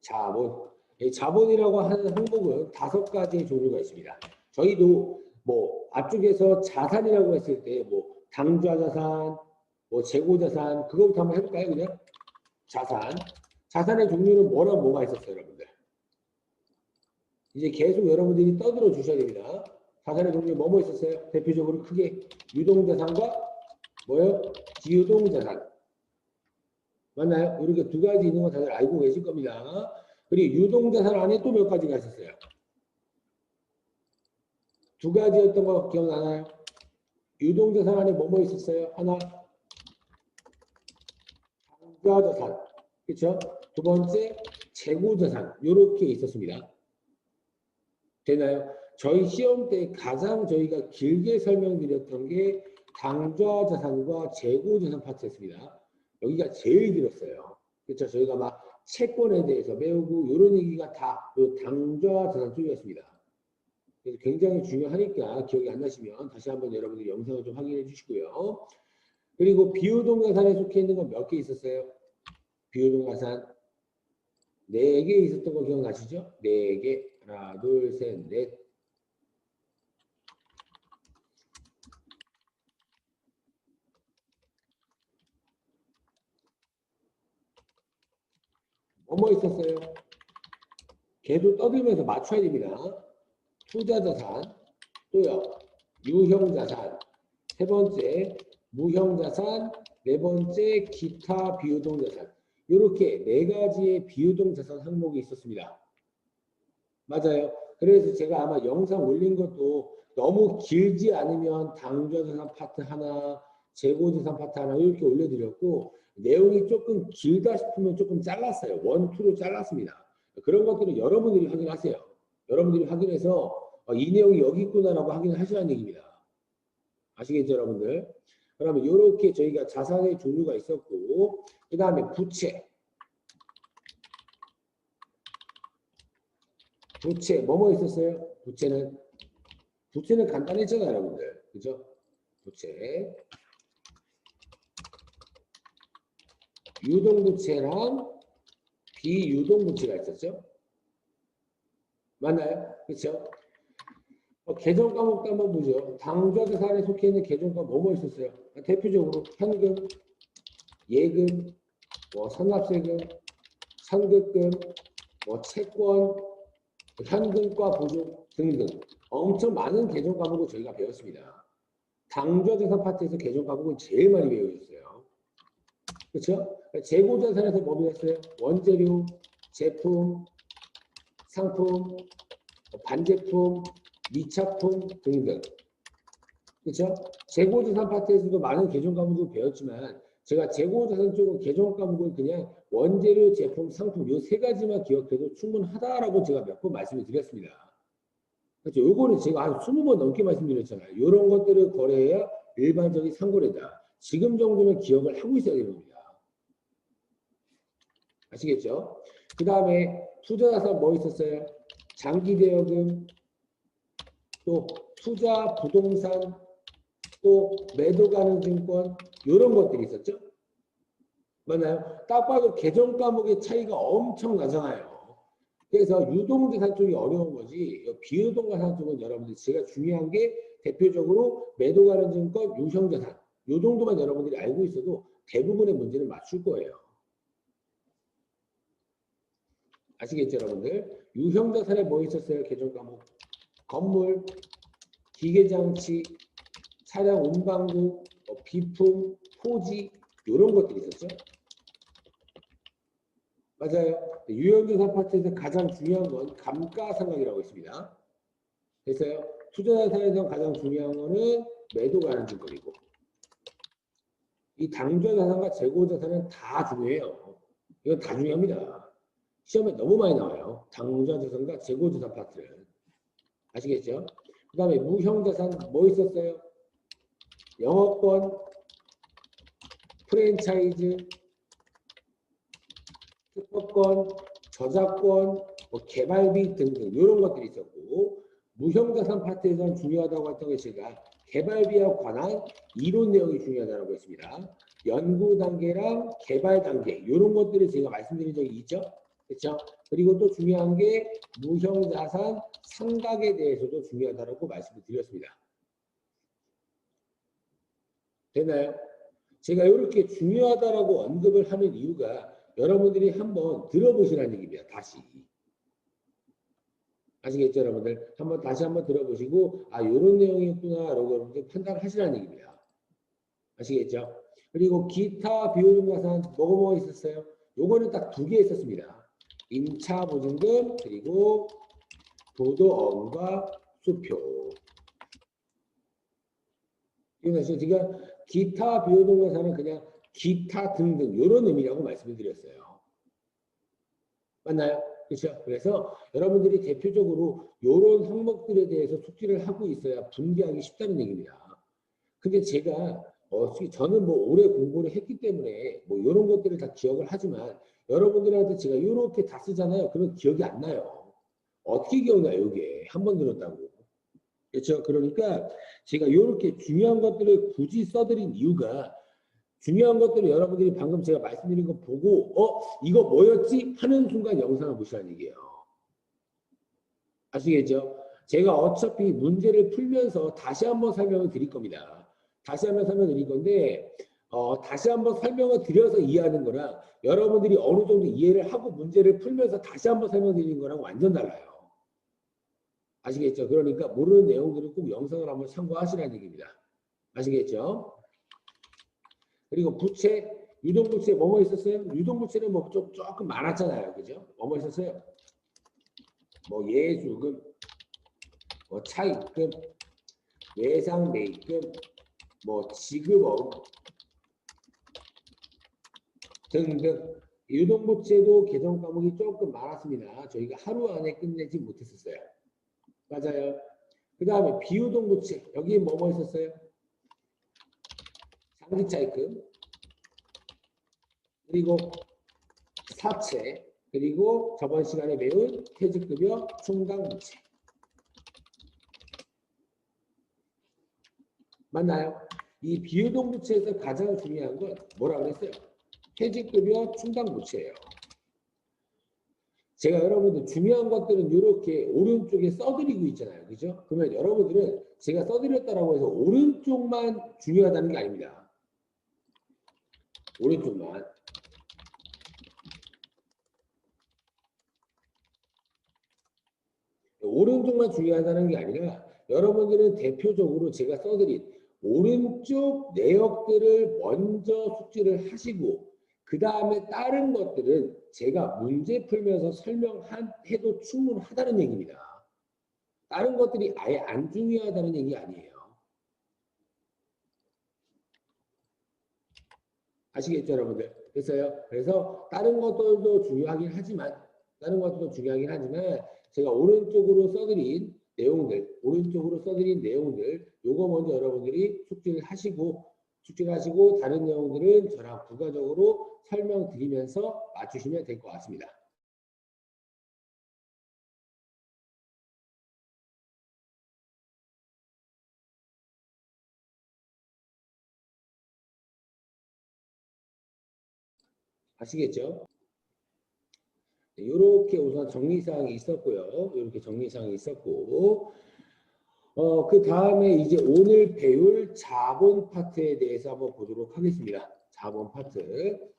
자본. 이 자본이라고 하는 항목은 5가지의 종류가 있습니다. 저희도 뭐 앞쪽에서 자산이라고 했을 때 뭐 당좌자산, 뭐 재고자산 그거부터 한번 해볼까요? 그냥 자산. 자산의 종류는 뭐가 있었어요, 여러분들? 이제 계속 여러분들이 떠들어 주셔야 됩니다. 자산의 종류 뭐 있었어요? 대표적으로 크게 유동자산과 뭐요? 비유동자산. 맞나요? 이렇게 2가지 있는 거 다들 알고 계실 겁니다. 그리고 유동자산 안에 또 몇 가지가 있었어요? 2가지였던 거 기억나나요? 유동자산 안에 뭐 있었어요? 하나, 당좌자산. 그렇죠? 2번째, 재고자산. 이렇게 있었습니다. 되나요? 저희 시험 때 가장 저희가 길게 설명드렸던 게 당좌자산과 재고자산 파트였습니다. 여기가 제일 길었어요. 그렇죠? 저희가 막 채권에 대해서 배우고 이런 얘기가 다 당좌자산 쪽이었습니다. 그래서 굉장히 중요하니까 기억이 안 나시면 다시 한번 여러분들 영상을 좀 확인해 주시고요. 그리고 비유동자산에 속해 있는 건 몇 개 있었어요? 비유동자산 4개 있었던 거 기억나시죠? 4개. 하나, 둘, 셋, 넷. 뭐 있었어요? 걔도 떠들면서 맞춰야 됩니다. 투자자산, 또요. 유형자산, 3번째 무형자산, 4번째 기타 비유동자산. 이렇게 4가지의 비유동자산 항목이 있었습니다. 맞아요. 그래서 제가 아마 영상 올린 것도 너무 길지 않으면 당좌자산 파트 하나, 재고자산 파트 하나 이렇게 올려드렸고 내용이 조금 길다 싶으면 조금 잘랐어요. 1, 2로 잘랐습니다. 그런 것들은 여러분들이 확인하세요. 여러분들이 확인해서 이 내용이 여기 있구나라고 확인하시라는 얘기입니다. 아시겠죠, 여러분들? 그러면 이렇게 저희가 자산의 종류가 있었고 그 다음에 부채. 부채 뭐 있었어요? 부채는 간단했잖아요, 여러분들. 그죠? 부채. 유동부채랑 비유동부채가 있었죠? 맞나요? 그렇죠? 계정 과목도 한번 보죠. 당좌자산에 속해 있는 계정 과목 뭐 있었어요? 대표적으로 현금, 예금, 뭐 선납세금, 선급금, 뭐 채권, 현금과 보조 등등 엄청 많은 계정 과목을 저희가 배웠습니다. 당좌자산 파트에서 계정 과목은 제일 많이 배우셨어요. 그렇죠? 재고자산에서 뭐 배웠어요? 원재료, 제품, 상품, 반제품, 미차품 등등. 그렇죠? 재고자산 파트에서도 많은 계정 과목을 배웠지만 제가 재고자산 쪽은 계정 과목은 그냥 원재료, 제품, 상품 이 3가지만 기억해도 충분하다라고 제가 몇 번 말씀을 드렸습니다. 그렇죠? 요거는 제가 한 20번 넘게 말씀드렸잖아요. 이런 것들을 거래해야 일반적인 상거래다. 지금 정도면 기억을 하고 있어야 되는 겁니다. 아시겠죠? 그 다음에 투자자산 뭐 있었어요? 장기대여금, 또 투자 부동산, 또 매도 가능 증권 이런 것들이 있었죠? 맞나요? 딱 봐도 계정 과목의 차이가 엄청 나잖아요. 그래서 유동자산 쪽이 어려운 거지 비유동자산 쪽은 여러분들 제가 중요한 게 대표적으로 매도 가능 증권, 유형자산 요 정도만 여러분들이 알고 있어도 대부분의 문제는 맞출 거예요. 아시겠죠, 여러분들? 유형자산에 뭐 있었어요? 계정 과목. 건물, 기계장치, 차량 운반구, 비품, 토지 이런 것들이 있었죠. 맞아요. 유형자산 파트에서 가장 중요한 건 감가상각이라고 있습니다. 그래서요. 투자자산에서 가장 중요한 거는 매도 가능 증권이고 이 당좌자산과 재고자산은 다 중요해요. 이건 다 중요합니다. 시험에 너무 많이 나와요. 당좌자산과 재고자산 파트는. 아시겠죠? 그 다음에 무형자산 뭐 있었어요? 영업권, 프랜차이즈, 특허권, 저작권, 뭐 개발비 등등 이런 것들이 있었고 무형자산 파트에서는 중요하다고 했던 게 제가 개발비에 관한 이론 내용이 중요하다고 했습니다. 연구 단계랑 개발 단계 이런 것들을 제가 말씀드린 적이 있죠? 그렇죠? 그리고 또 중요한 게 무형자산 상각에 대해서도 중요하다고 말씀을 드렸습니다. 되나요? 제가 이렇게 중요하다라고 언급을 하는 이유가 여러분들이 한번 들어보시라는 얘기입니다. 다시. 아시겠죠, 여러분들? 다시 한번 들어보시고 이런 내용이었구나라고 여러분들 판단하시라는 얘기입니다. 아시겠죠? 그리고 기타 비용자산 뭐가 있었어요? 요거는 딱 두 개 있었습니다. 임차보증금 그리고 도도어음과 수표. 이해하시죠? 지금 기타 비용자산은 그냥 기타 등등 이런 의미라고 말씀을 드렸어요. 맞나요? 그렇죠? 그래서 여러분들이 대표적으로 이런 항목들에 대해서 숙지를 하고 있어야 분개하기 쉽다는 얘기입니다. 근데 제가 저는 뭐 오래 공부를 했기 때문에 뭐 이런 것들을 다 기억을 하지만 여러분들한테 제가 이렇게 다 쓰잖아요. 그러면 기억이 안 나요. 어떻게 기억나요? 이게 한 번 들었다고. 그렇죠? 그러니까 제가 이렇게 중요한 것들을 굳이 써드린 이유가 중요한 것들을 여러분들이 방금 제가 말씀드린 거 보고 이거 뭐였지? 하는 순간 영상을 보시라는 얘기예요. 아시겠죠? 제가 어차피 문제를 풀면서 다시 한번 설명을 드릴 겁니다. 다시 한번 설명을 드릴 건데 다시 한번 설명을 드려서 이해하는 거랑 여러분들이 어느 정도 이해를 하고 문제를 풀면서 다시 한번 설명드리는 거랑 완전 달라요. 아시겠죠? 그러니까 모르는 내용들은 꼭 영상을 한번 참고하시라는 얘기입니다. 아시겠죠? 그리고 부채, 유동부채 뭐뭐 있었어요? 유동부채는 뭐 조금 많았잖아요. 그죠? 뭐뭐 있었어요? 뭐 예수금, 뭐 차입금, 외상매입금, 뭐 지급업 등등. 유동부채도 개정 과목이 조금 많았습니다. 저희가 하루 안에 끝내지 못했었어요. 맞아요. 그 다음에 비유동부채, 여기 뭐뭐 있었어요? 장기차입금, 그리고 사채, 그리고 저번 시간에 배운 퇴직급여 충당부채. 맞나요? 이 비유동부채에서 가장 중요한 건 뭐라고 그랬어요? 퇴직급여 충당부채예요. 제가 여러분들 중요한 것들은 이렇게 오른쪽에 써드리고 있잖아요. 그죠? 그러면 여러분들은 제가 써드렸다라고 해서 오른쪽만 중요하다는 게 아닙니다. 오른쪽만. 오른쪽만 중요하다는 게 아니라 여러분들은 대표적으로 제가 써드린 오른쪽 내역들을 먼저 숙지를 하시고 그 다음에 다른 것들은 제가 문제 풀면서 설명해도 충분하다는 얘기입니다. 다른 것들이 아예 안 중요하다는 얘기 아니에요. 아시겠죠, 여러분들? 그래서 다른 것들도 중요하긴 하지만 제가 오른쪽으로 써드린 내용들 요거 먼저 여러분들이 숙지를 하시고 다른 내용들은 저랑 부가적으로 설명드리면서 맞추시면 될 것 같습니다. 아시겠죠? 이렇게 우선 정리사항이 있었고요. 이렇게 정리사항이 있었고 그 다음에 이제 오늘 배울 자본 파트에 대해서 한번 보도록 하겠습니다. 자본 파트.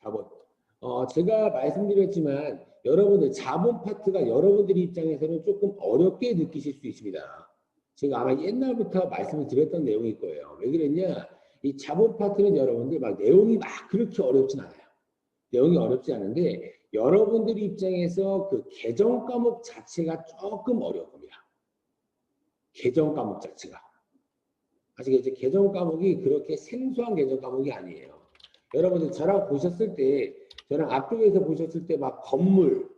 자본. 제가 말씀드렸지만 여러분들 자본 파트가 여러분들 입장에서는 조금 어렵게 느끼실 수 있습니다. 제가 아마 옛날부터 말씀을 드렸던 내용일 거예요. 왜 그랬냐? 이 자본 파트는 여러분들 막 내용이 막 그렇게 어렵진 않아요. 내용이 어렵지 않은데 여러분들 입장에서 그 개정 과목 자체가 조금 어려울 겁니다. 개정 과목 자체가. 아시겠죠? 개정 과목이 그렇게 생소한 개정 과목이 아니에요. 여러분들 저랑 앞쪽에서 보셨을 때 막 건물,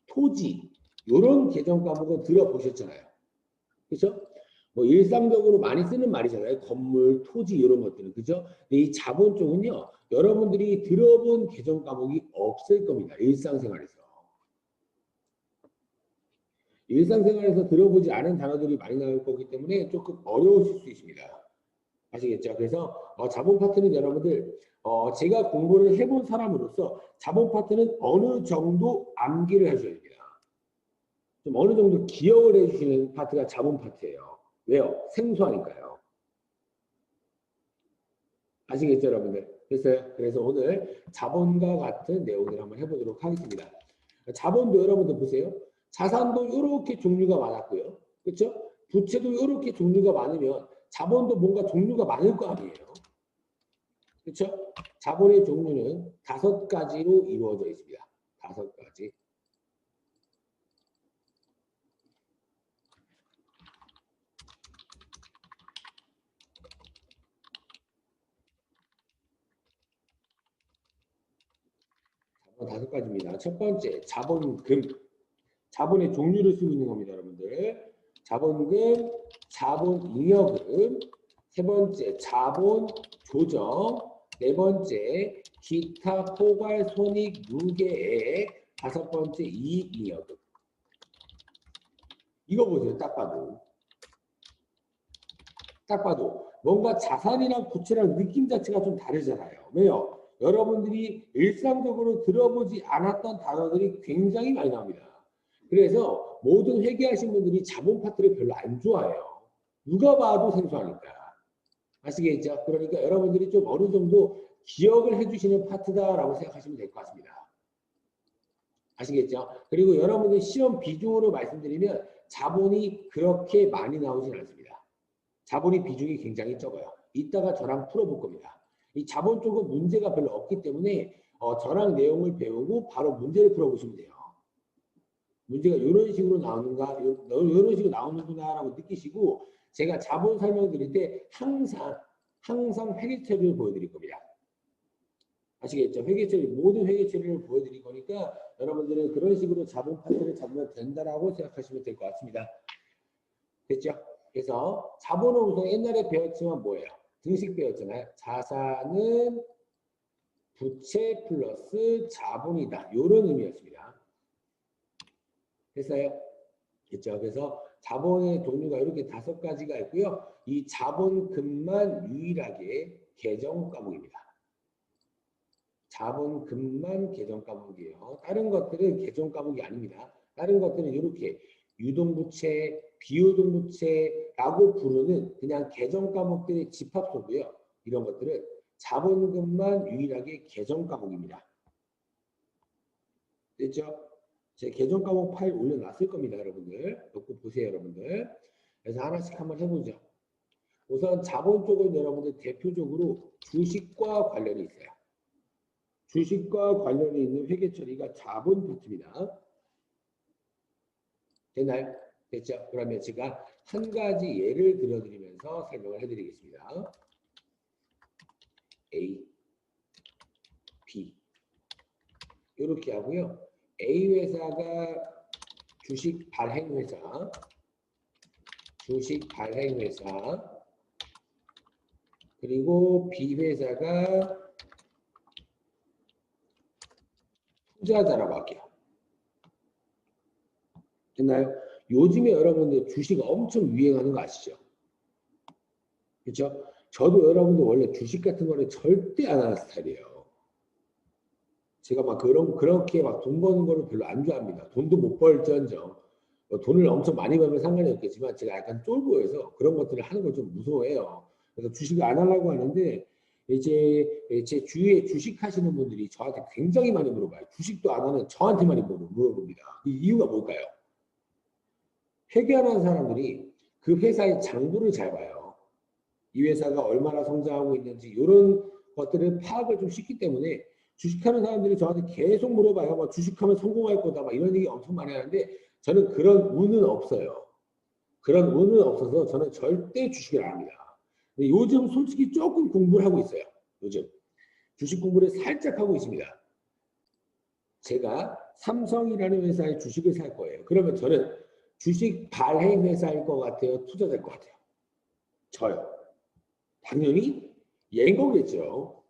토지 이런 개정 과목은 들어보셨잖아요. 그렇죠? 뭐 일상적으로 많이 쓰는 말이잖아요. 건물, 토지 이런 것들은. 그죠? 근데 이 자본 쪽은요. 여러분들이 들어본 개정 과목이 없을 겁니다. 일상생활에서 들어보지 않은 단어들이 많이 나올 거기 때문에 조금 어려우실 수 있습니다. 아시겠죠? 그래서 자본 파트는 여러분들 제가 공부를 해본 사람으로서 자본 파트는 어느 정도 암기를 해줘야 됩니다. 좀 어느 정도 기억을 해주시는 파트가 자본 파트예요. 왜요? 생소하니까요. 아시겠죠, 여러분들? 됐어요? 그래서 오늘 자본과 같은 내용을 한번 해보도록 하겠습니다. 자본도 여러분들 보세요. 자산도 이렇게 종류가 많았고요. 그렇죠? 부채도 이렇게 종류가 많으면 자본도 뭔가 종류가 많을 거 아니에요. 그렇죠? 자본의 종류는 5가지로 이루어져 있습니다. 5가지. 자본 5가지입니다. 첫 번째, 자본금. 자본의 종류를 쓰고 있는 겁니다, 여러분들. 자본금, 자본잉여금, 세 번째, 자본조정, 네 번째, 기타 포괄 손익 누계액, 5번째, 이익잉여금. 이거 보세요, 딱 봐도. 딱 봐도 뭔가 자산이랑 부채랑 느낌 자체가 좀 다르잖아요. 왜요? 여러분들이 일상적으로 들어보지 않았던 단어들이 굉장히 많이 나옵니다. 그래서 모든 회계하신 분들이 자본 파트를 별로 안 좋아해요. 누가 봐도 생소하니까. 아시겠죠? 그러니까 여러분들이 좀 어느 정도 기억을 해주시는 파트다라고 생각하시면 될 것 같습니다. 아시겠죠? 그리고 여러분들 시험 비중으로 말씀드리면 자본이 그렇게 많이 나오진 않습니다. 자본의 비중이 굉장히 적어요. 이따가 저랑 풀어볼 겁니다. 이 자본 쪽은 문제가 별로 없기 때문에 저랑 내용을 배우고 바로 문제를 풀어보시면 돼요. 문제가 이런 식으로 나오는가, 이런 식으로 나오는구나라고 느끼시고 제가 자본 설명드릴 때 항상 회계처리를 보여드릴 겁니다. 아시겠죠? 회계처리, 모든 회계처리를 보여드릴 거니까 여러분들은 그런 식으로 자본 파트를 잡으면 된다라고 생각하시면 될 것 같습니다. 됐죠? 그래서 자본은 우선 옛날에 배웠지만 뭐예요? 등식 배웠잖아요. 자산은 부채 플러스 자본이다. 이런 의미였습니다. 됐어요? 됐죠? 그래서 자본의 종류가 이렇게 5가지가 있고요. 이 자본금만 유일하게 개정 과목입니다. 자본금만 개정 과목이에요. 다른 것들은 개정 과목이 아닙니다. 다른 것들은 이렇게 유동부채, 비유동부채라고 부르는 그냥 개정 과목들의 집합소고요. 이런 것들은 자본금만 유일하게 개정 과목입니다. 됐죠? 제 개정 과목 파일 올려놨을 겁니다, 여러분들. 놓고 보세요, 여러분들. 그래서 하나씩 한번 해보죠. 우선 자본 쪽은 여러분들 대표적으로 주식과 관련이 있어요. 주식과 관련이 있는 회계처리가 자본 파트입니다. 됐나요? 됐죠? 그러면 제가 한 가지 예를 들어드리면서 설명을 해드리겠습니다. A, B 이렇게 하고요. A 회사가 주식 발행회사, 그리고 B 회사가 투자자라고 할게요. 됐나요? 요즘에 여러분들 주식 엄청 유행하는 거 아시죠? 그렇죠? 저도 여러분들 원래 주식 같은 거는 절대 안 하는 스타일이에요. 제가 막 그렇게 막 돈 버는 거를 별로 안 좋아합니다. 돈도 못 벌지언정 돈을 엄청 많이 벌면 상관이 없겠지만 제가 약간 쫄보여서 그런 것들을 하는 걸 좀 무서워해요. 그래서 주식을 안 하려고 하는데 이제 제 주위에 주식 하시는 분들이 저한테 굉장히 많이 물어봐요. 주식도 안 하는 저한테 많이 물어봅니다. 이 이유가 뭘까요? 회계하는 사람들이 그 회사의 장부를 잘 봐요. 이 회사가 얼마나 성장하고 있는지 이런 것들을 파악을 좀 쉽기 때문에 주식하는 사람들이 저한테 계속 물어봐요. 막 주식하면 성공할 거다. 막 이런 얘기 엄청 많이 하는데 저는 그런 운은 없어요. 그런 운은 없어서 저는 절대 주식을 안 합니다. 근데 요즘 솔직히 조금 공부를 하고 있어요. 요즘 주식 공부를 살짝 하고 있습니다. 제가 삼성이라는 회사의 주식을 살 거예요. 그러면 저는 주식 발행 회사일 것 같아요? 투자자일 것 같아요? 저요. 당연히 얘인 거겠죠.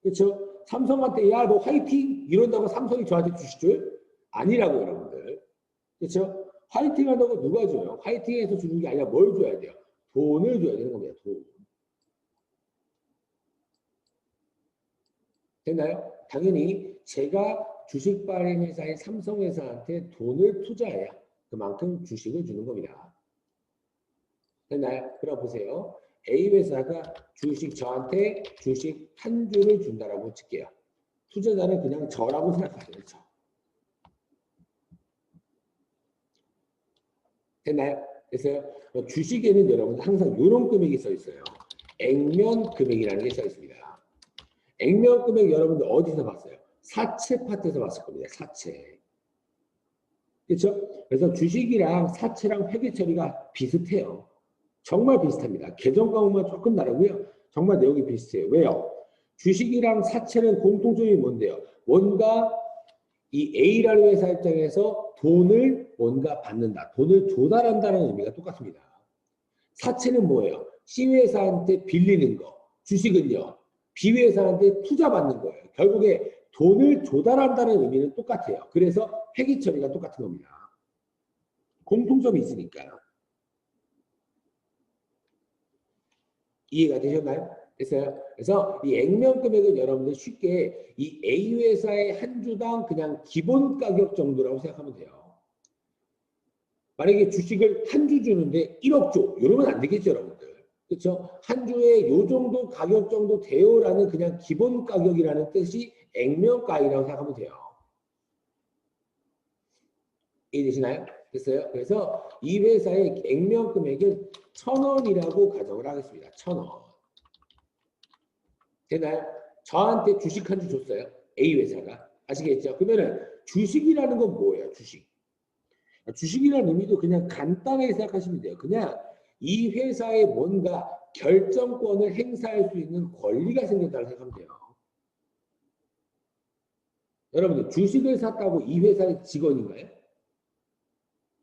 그렇죠? 삼성한테 야 너 화이팅 이런다고 삼성이 저한테 주식 줘요? 아니라고 여러분들. 그렇죠? 화이팅 한다고 누가 줘요? 화이팅해서 주는 게 아니라 뭘 줘야 돼요? 돈을 줘야 되는 겁니다. 돈. 됐나요? 당연히 제가 주식 발행 회사인 삼성회사한테 돈을 투자해야 그만큼 주식을 주는 겁니다. 됐나요? 그럼 보세요. A회사가 저한테 주식 한 주를 준다라고 칠게요. 투자자는 그냥 저라고 생각하세요. 저. 됐나요? 그래서 주식에는 여러분 항상 이런 금액이 써 있어요. 액면 금액이라는 게 써 있습니다. 액면 금액 여러분들 어디서 봤어요? 사채 파트에서 봤을 겁니다. 사채. 그렇죠? 그래서 주식이랑 사채랑 회계 처리가 비슷해요. 정말 비슷합니다. 계정 과목만 조금 다르고요. 정말 내용이 비슷해요. 왜요? 주식이랑 사채는 공통점이 뭔데요? 뭔가 이 A라는 회사 입장에서 돈을 뭔가 받는다. 돈을 조달한다는 의미가 똑같습니다. 사채는 뭐예요? C회사한테 빌리는 거. 주식은요. B회사한테 투자받는 거예요. 결국에 돈을 조달한다는 의미는 똑같아요. 그래서 회계 처리가 똑같은 겁니다. 공통점이 있으니까요. 이해가 되셨나요? 됐어요? 그래서 이 액면 금액은 여러분들 쉽게 이 A회사의 한 주당 그냥 기본 가격 정도라고 생각하면 돼요. 만약에 주식을 한 주 주는데 1억 줘. 이러면 안 되겠죠, 여러분들. 그렇죠? 한 주에 요 정도 가격 정도 돼요라는 그냥 기본 가격이라는 뜻이 액면가이라고 생각하면 돼요. 이해되시나요? 됐어요? 그래서 이 회사의 액면 금액은 1,000원이라고 가정을 하겠습니다. 1,000원. 되나요? 저한테 주식 한 주 줬어요. A회사가. 아시겠죠? 그러면은 주식이라는 건 뭐예요? 주식. 주식이라는 의미도 그냥 간단하게 생각하시면 돼요. 그냥 이 회사에 뭔가 결정권을 행사할 수 있는 권리가 생겼다고 생각하면 돼요. 여러분들 주식을 샀다고 이 회사의 직원인가요?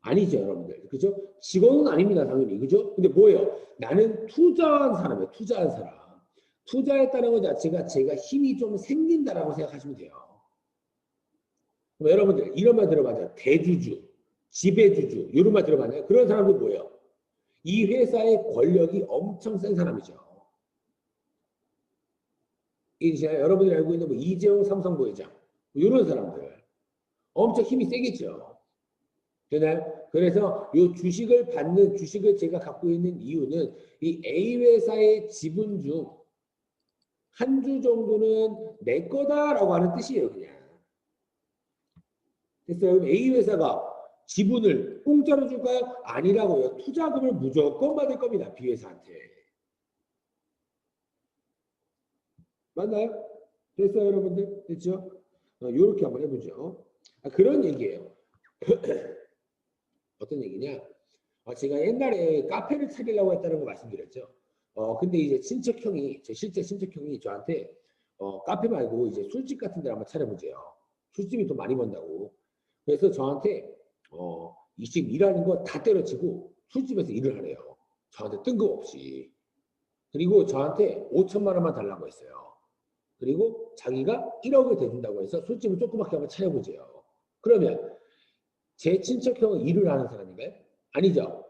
아니죠, 여러분들. 그죠? 직원은 아닙니다, 당연히. 그죠? 근데 뭐예요? 나는 투자한 사람이에요. 투자한 사람. 투자했다는 것 자체가 제가 힘이 좀 생긴다라고 생각하시면 돼요. 그럼 여러분들 이런 말 들어봤죠? 대주주, 지배주주 이런 말 들어봤나요? 그런 사람들 뭐예요? 이 회사의 권력이 엄청 센 사람이죠. 이제 여러분들이 알고 있는 뭐 이재용 삼성 부회장 이런 사람들 엄청 힘이 세겠죠. 되나요? 그래서 이 주식을 제가 갖고 있는 이유는 이 A 회사의 지분 중 한 주 정도는 내 거다라고 하는 뜻이에요, 그냥. 됐어요? A 회사가 지분을 공짜로 줄까요? 아니라고요. 투자금을 무조건 받을 겁니다, B 회사한테. 맞나요? 됐어요, 여러분들? 됐죠? 이렇게 한번 해보죠. 그런 얘기예요. 어떤 얘기냐? 제가 옛날에 카페를 차리려고 했다는 거 말씀드렸죠. 근데 이제 제 실제 친척형이 저한테 카페 말고 이제 술집 같은 데 한번 차려보세요. 술집이 더 많이 번다고. 그래서 저한테 이 지금 일하는 거 다 때려치고 술집에서 일을 하래요. 저한테 뜬금없이. 그리고 저한테 5천만 원만 달라고 했어요. 그리고 자기가 1억을 대준다고 해서 술집을 조그맣게 한번 차려보세요. 그러면 제 친척형은 일을 하는 사람인가요? 아니죠.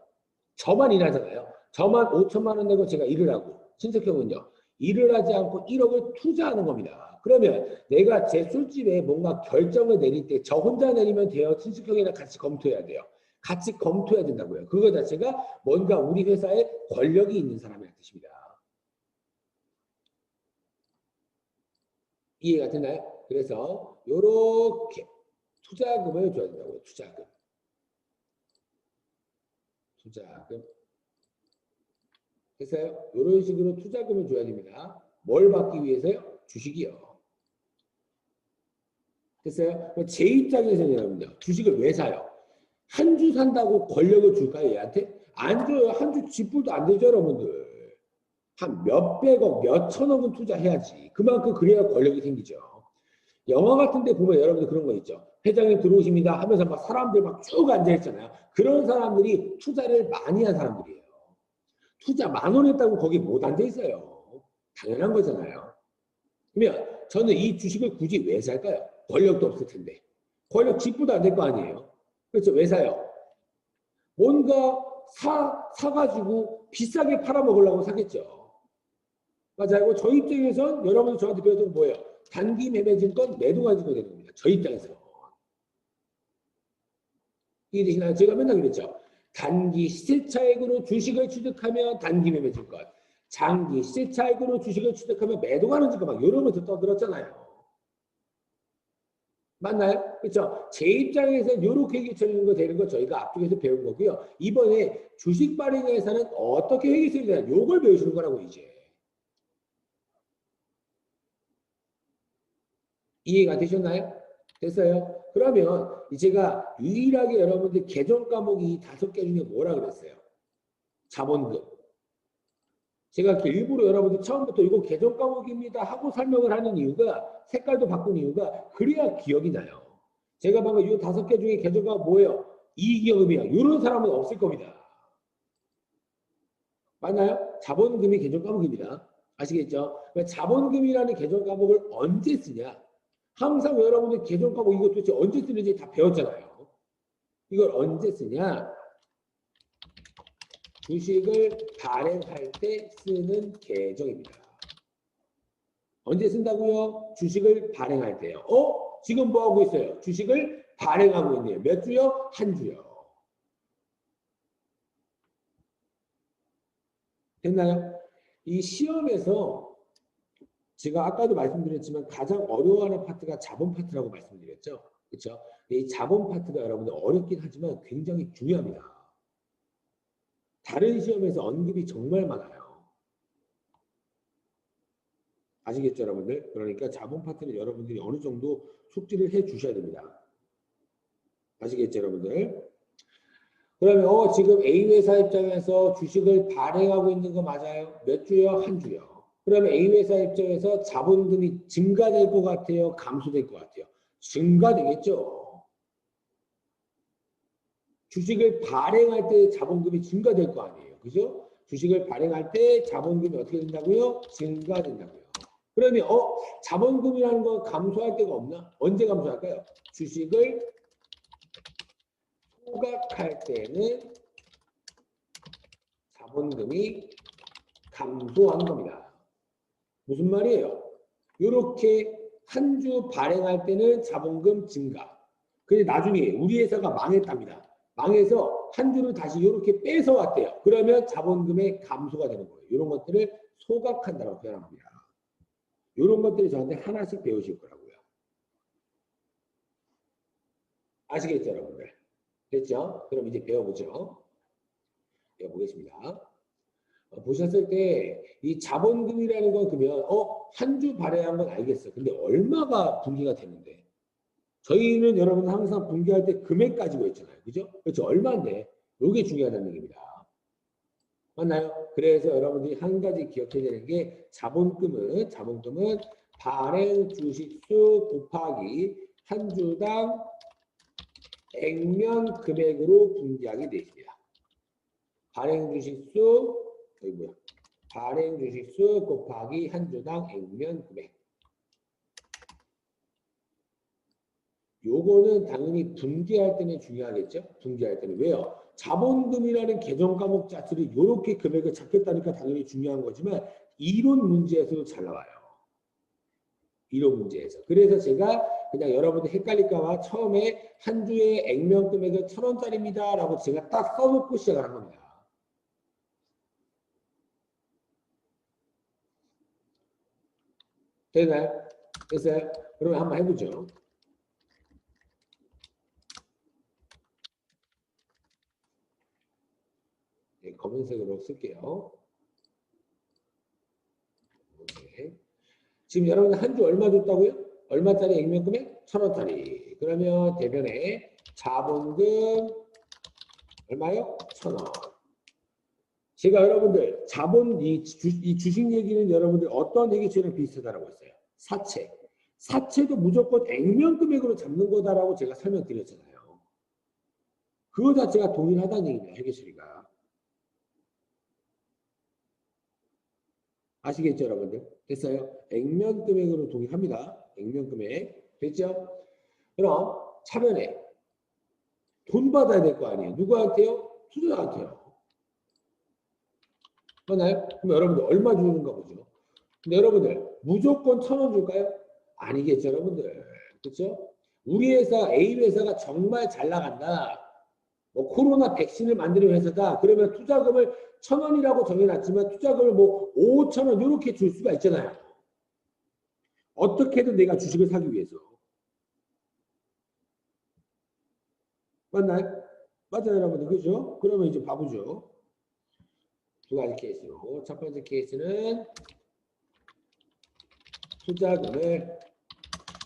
저만 일하잖아요. 저만 5천만 원 내고 제가 일을 하고 친척형은요. 일을 하지 않고 1억을 투자하는 겁니다. 그러면 내가 제 술집에 뭔가 결정을 내릴 때 저 혼자 내리면 돼요? 친척형이랑 같이 검토해야 돼요? 같이 검토해야 된다고요. 그거 자체가 뭔가 우리 회사에 권력이 있는 사람이라는 뜻입니다. 이해가 되나요? 그래서 이렇게 투자금을 줘야 된다고요. 투자금. 됐어요? 이런 식으로 투자금을 줘야 됩니다. 뭘 받기 위해서요? 주식이요. 됐어요? 제 입장에서는 여러분들 주식을 왜 사요? 한 주 산다고 권력을 줄까요? 얘한테? 안 줘요. 한 주 쥐뿔도 안 되죠, 여러분들. 한 몇백억, 몇천억은 투자해야지. 그만큼 그래야 권력이 생기죠. 영화 같은 데 보면 여러분들 그런 거 있죠. 회장님 들어오십니다 하면서 막 사람들 막 쭉 앉아있잖아요. 그런 사람들이 투자를 많이 한 사람들이에요. 투자 10,000원 했다고 거기 못 앉아있어요. 당연한 거잖아요. 그러면 저는 이 주식을 굳이 왜 살까요? 권력도 없을 텐데. 권력 쥐뿔도 안 될 거 아니에요. 그렇죠? 왜 사요? 뭔가 사가지고 비싸게 팔아먹으려고 사겠죠. 맞아요. 저 입장에선 여러분이 저한테 배웠던 건 뭐예요? 단기 매매증권 매도가 지고 되는 겁니다. 저 입장에서. 이해되시나요? 제가 맨날 그랬죠. 단기 시세차익으로 주식을 취득하면 단기 매매증권, 장기 시세차익으로 주식을 취득하면 매도가 하는 증권 막 이런 것도 떠들었잖아요. 맞나요? 그렇죠? 제 입장에서 이렇게 회계처리는 거 되는 거 저희가 앞쪽에서 배운 거고요. 이번에 주식 발행회사는 어떻게 회계처리 되나 요걸 배우시는 거라고 이제. 이해가 되셨나요? 됐어요? 그러면 제가 유일하게 여러분들 개정 과목이 5개 중에 뭐라 그랬어요? 자본금. 제가 이렇게 일부러 여러분들 처음부터 이거 개정 과목입니다 하고 설명을 하는 이유가 색깔도 바꾼 이유가 그래야 기억이 나요. 제가 방금 이 5개 중에 개정 과목 뭐예요? 이기업이야. 이런 사람은 없을 겁니다. 맞나요? 자본금이 개정 과목입니다. 아시겠죠? 자본금이라는 개정 과목을 언제 쓰냐? 항상 여러분들 개정 과목 이거 도대체 언제 쓰는지 다 배웠잖아요. 이걸 언제 쓰냐? 주식을 발행할 때 쓰는 계정입니다. 언제 쓴다고요? 주식을 발행할 때요. 지금 뭐 하고 있어요? 주식을 발행하고 있네요. 몇 주요? 한 주요. 됐나요? 이 시험에서 제가 아까도 말씀드렸지만 가장 어려워하는 파트가 자본 파트라고 말씀드렸죠. 그렇죠? 이 자본 파트가 여러분들 어렵긴 하지만 굉장히 중요합니다. 다른 시험에서 언급이 정말 많아요. 아시겠죠, 여러분들? 그러니까 자본 파트는 여러분들이 어느 정도 숙지를 해 주셔야 됩니다. 아시겠죠, 여러분들? 그러면 지금 A 회사 입장에서 주식을 발행하고 있는 거 맞아요? 몇 주요? 한 주요. 그러면 A 회사 입장에서 자본금이 증가될 것 같아요? 감소될 것 같아요? 증가되겠죠. 주식을 발행할 때 자본금이 증가될 거 아니에요. 그죠? 주식을 발행할 때 자본금이 어떻게 된다고요? 증가된다고요. 그러면 자본금이라는 건 감소할 데가 없나? 언제 감소할까요? 주식을 소각할 때는 자본금이 감소하는 겁니다. 무슨 말이에요? 이렇게 한 주 발행할 때는 자본금 증가. 근데 나중에 우리 회사가 망했답니다. 망해서 한 주를 다시 이렇게 뺏어왔대요. 그러면 자본금의 감소가 되는 거예요. 이런 것들을 소각한다고 표현합니다. 이런 것들을 저한테 하나씩 배우실 거라고요. 아시겠죠, 여러분들? 됐죠? 그럼 이제 배워보죠. 배워보겠습니다. 보셨을 때 이 자본금이라는 건 그러면 한 주 발행한 건 알겠어. 근데 얼마가 분기가 되는데? 저희는 여러분 항상 분기할 때 금액 가지고 있잖아요. 그죠? 그렇죠? 얼마인데? 이게 중요하다는 얘기입니다. 맞나요? 그래서 여러분들이 한 가지 기억해야 되는 게 자본금은 발행 주식수 곱하기 한 주당 액면 금액으로 분기하게 되어 있습니다. 발행 주식수 여기 뭐야? 발행 주식수 곱하기 한 주당 액면 금액. 요거는 당연히 분기할 때는 중요하겠죠? 분기할 때는. 왜요? 자본금이라는 개정 과목 자체를 이렇게 금액을 잡겠다니까 당연히 중요한 거지만 이론 문제에서도 잘 나와요. 이론 문제에서. 그래서 제가 그냥 여러분들 헷갈릴까 봐 처음에 한 주에 액면 금액은 1,000원짜리입니다 라고 제가 딱 써놓고 시작을 한 겁니다. 되나요? 됐어요? 그러면 한번 해보죠. 네, 검은색으로 쓸게요. 네. 지금 여러분 한 주 얼마 줬다고요? 얼마짜리 액면 금액? 1,000원짜리. 그러면 대변에 자본금 얼마요? 1,000원. 제가 여러분들 이 주식 얘기는 여러분들 어떤 얘기처럼 비슷하다라고 했어요. 사채. 사채도 무조건 액면 금액으로 잡는 거다라고 제가 설명드렸잖아요. 그거 자체가 동일하다는 얘기입니다. 회계처리가. 아시겠죠, 여러분들? 됐어요? 액면 금액으로 동일합니다. 액면 금액. 됐죠? 그럼 차변에 돈 받아야 될 거 아니에요. 누구한테요? 투자자한테요. 맞나요? 그럼 여러분들 얼마 주는가 보죠. 근데 여러분들 무조건 1,000원 줄까요? 아니겠죠, 여러분들. 그렇죠? 우리 회사 A 회사가 정말 잘 나간다. 뭐 코로나 백신을 만드는 회사다. 그러면 투자금을 1,000원이라고 정해놨지만 투자금을 뭐 5,000원 이렇게 줄 수가 있잖아요. 어떻게든 내가 주식을 사기 위해서. 맞나요? 맞아요, 여러분들. 그죠? 그러면 이제 봐보죠. 두 가지 케이스로. 첫 번째 케이스는 투자금을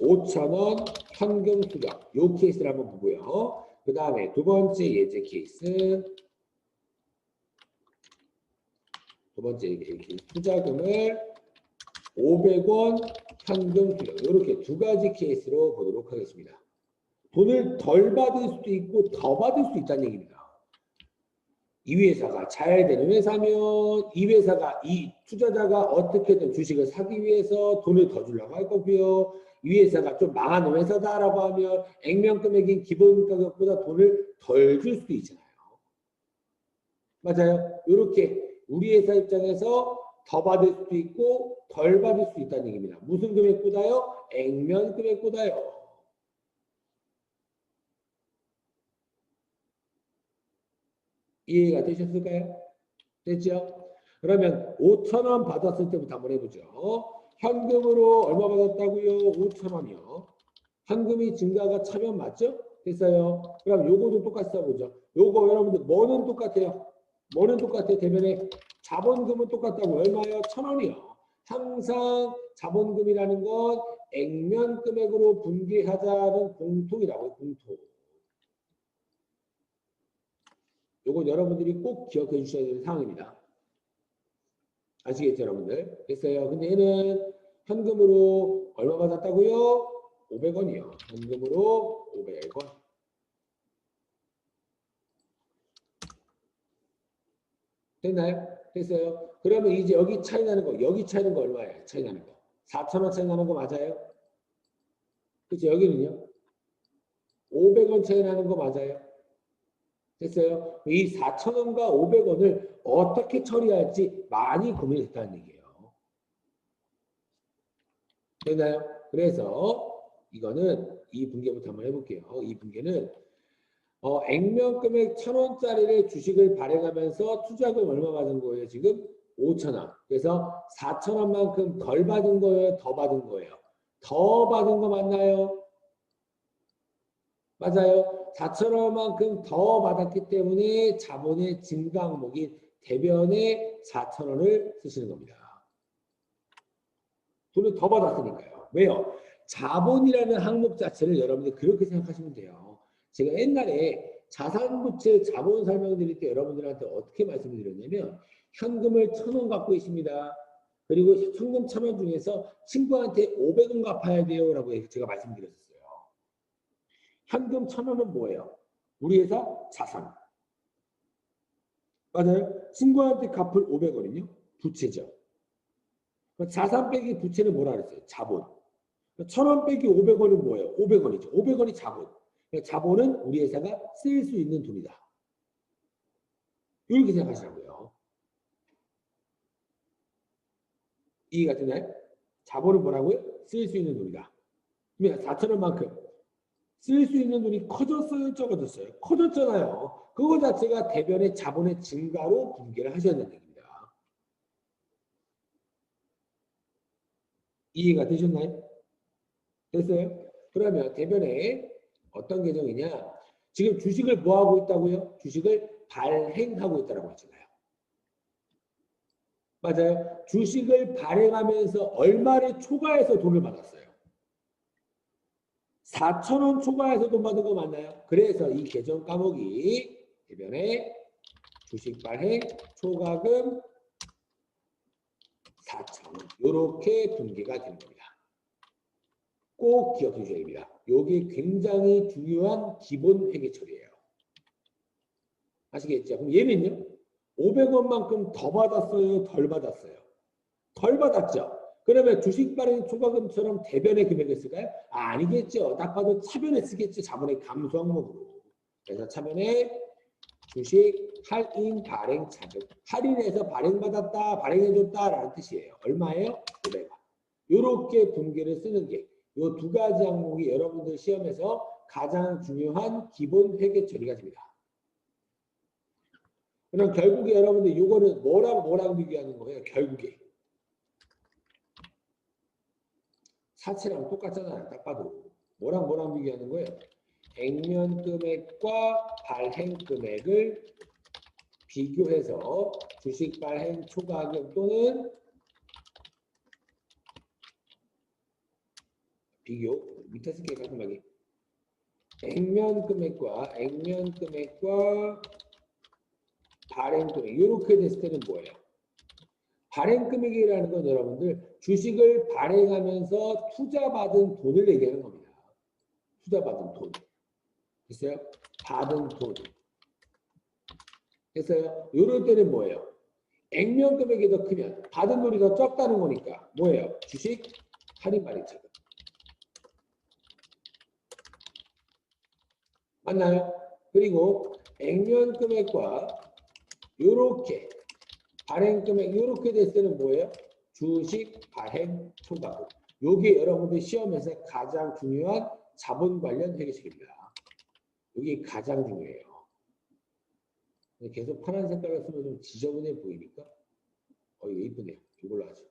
5,000원 현금 투자. 요 케이스를 한번 보고요. 그 다음에 두 번째 예제 케이스. 두 번째 예제 케이스. 투자금을 500원 현금 투자. 이렇게 두 가지 케이스로 보도록 하겠습니다. 돈을 덜 받을 수도 있고 더 받을 수도 있다는 얘기입니다. 이 회사가 잘 되는 회사면 이 회사가 이 투자자가 어떻게든 주식을 사기 위해서 돈을 더 주려고 할 거고요. 이 회사가 좀 망하는 회사다라고 하면 액면 금액인 기본 가격보다 돈을 덜 줄 수도 있잖아요. 맞아요. 이렇게 우리 회사 입장에서 더 받을 수도 있고 덜 받을 수도 있다는 얘기입니다. 무슨 금액보다요? 액면 금액보다요. 이해가 되셨을까요? 됐죠? 그러면 5,000원 받았을 때부터 한번 해보죠. 현금으로 얼마 받았다고요? 5,000원이요. 현금이 증가가 차면 맞죠? 됐어요. 그럼 요거도 똑같이 써보죠. 요거 여러분들 뭐는 똑같아요? 뭐는 똑같아요? 대변에 자본금은 똑같다고 얼마요? 1,000원이요. 항상 자본금이라는 건 액면 금액으로 분기하자는 공통이라고요. 공통. 요건 여러분들이 꼭 기억해 주셔야 되는 상황입니다. 아시겠죠, 여러분들? 됐어요. 근데 얘는 현금으로 얼마 받았다고요? 500원이요. 현금으로 500원. 됐나요? 됐어요. 그러면 이제 여기 차이 나는 거, 여기 차이 나는 거 얼마예요? 차이 나는 거. 4,000원 차이 나는 거 맞아요? 그치, 여기는요? 500원 차이 나는 거 맞아요? 됐어요? 이 4,000원과 500원을 어떻게 처리할지 많이 고민했다는 얘기예요. 됐나요? 그래서 이거는 이 분계부터 한번 해볼게요. 이 분계는 액면 금액 1,000원짜리를 주식을 발행하면서 투자금 얼마 받은 거예요? 지금 5,000원. 그래서 4,000원만큼 덜 받은 거예요? 더 받은 거예요? 더 받은 거 맞나요? 맞아요. 4,000원만큼 더 받았기 때문에 자본의 증가 항목인 대변에 4,000원을 쓰시는 겁니다. 돈을 더 받았으니까요. 왜요? 자본이라는 항목 자체를 여러분들 그렇게 생각하시면 돼요. 제가 옛날에 자산부채 자본 설명드릴 때 여러분들한테 어떻게 말씀드렸냐면 현금을 1,000원 갖고 있습니다. 그리고 현금 1,000원 중에서 친구한테 500원 갚아야 돼요 라고 제가 말씀드렸었어요. 현금 1,000원은 뭐예요? 우리 회사 자산. 맞아요? 친구한테 갚을 500원은요? 부채죠. 자산 빼기 부채는 뭐라 그랬어요? 자본. 1,000원 빼기 500원은 뭐예요? 500원이죠. 500원이 자본. 자본은 우리 회사가 쓸 수 있는 돈이다. 이렇게 생각하시라고요. 이해가 되나요? 자본은 뭐라고요? 쓸 수 있는 돈이다. 그러면 4,000원만큼 쓸 수 있는 돈이 커졌어요? 적어졌어요? 커졌잖아요. 그거 자체가 대변의 자본의 증가로 분개를 하셔야 된다는 얘기입니다. 이해가 되셨나요? 됐어요? 그러면 대변에 어떤 계정이냐? 지금 주식을 뭐 하고 있다고요? 주식을 발행하고 있다고 했잖아요. 맞아요. 주식을 발행하면서 얼마를 초과해서 돈을 받았어요? 4,000원 초과해서 돈 받은 거 맞나요? 그래서 이 계정 과목이 대변에 주식 발행 초과금 4,000원 이렇게 분기가 되는 겁니다. 꼭 기억해 주셔야 됩니다. 이게 굉장히 중요한 기본 회계 처리예요. 아시겠죠? 그럼 얘는요? 500원만큼 더 받았어요? 덜 받았어요? 덜 받았죠? 그러면 주식 발행 초과금처럼 대변의 금액을 쓸까요? 아니겠죠. 딱 봐도 차변에 쓰겠죠. 자본의 감소 항목으로. 그래서 차변에 주식 할인 발행 차금. 할인해서 발행받았다, 발행해줬다라는 뜻이에요. 얼마예요? 500원. 이렇게 분기를 쓰는 게 이 두 가지 항목이 여러분들 시험에서 가장 중요한 기본 회계 처리가 됩니다. 그럼 결국에 여러분들 이거는 뭐랑 비교하는 거예요? 결국에 사채랑 똑같잖아요. 딱 봐도 뭐랑 비교하는 거예요? 액면 금액과 발행 금액을 비교해서 주식 발행 초과금 또는 비교 밑에 쓸게 깔끔하게 액면 금액과 발행 금액 이렇게 됐을 때는 뭐예요? 발행 금액이라는 건 여러분들 주식을 발행하면서 투자받은 돈을 얘기하는 겁니다. 투자받은 돈. 됐어요? 받은 돈. 됐어요? 이럴 때는 뭐예요? 액면 금액이 더 크면 받은 돈이 더 적다는 거니까 뭐예요? 주식 할인 발행 차금. 맞나요? 그리고 액면 금액과 요렇게 발행 금액 요렇게 됐을 때는 뭐예요? 주식 발행 초과금. 요게 여러분들 시험에서 가장 중요한 자본 관련 회계식입니다. 이게 가장 중요해요. 계속 파란 색깔을 쓰면 좀 지저분해 보이니까 이거 이쁘네요. 이걸로 하죠.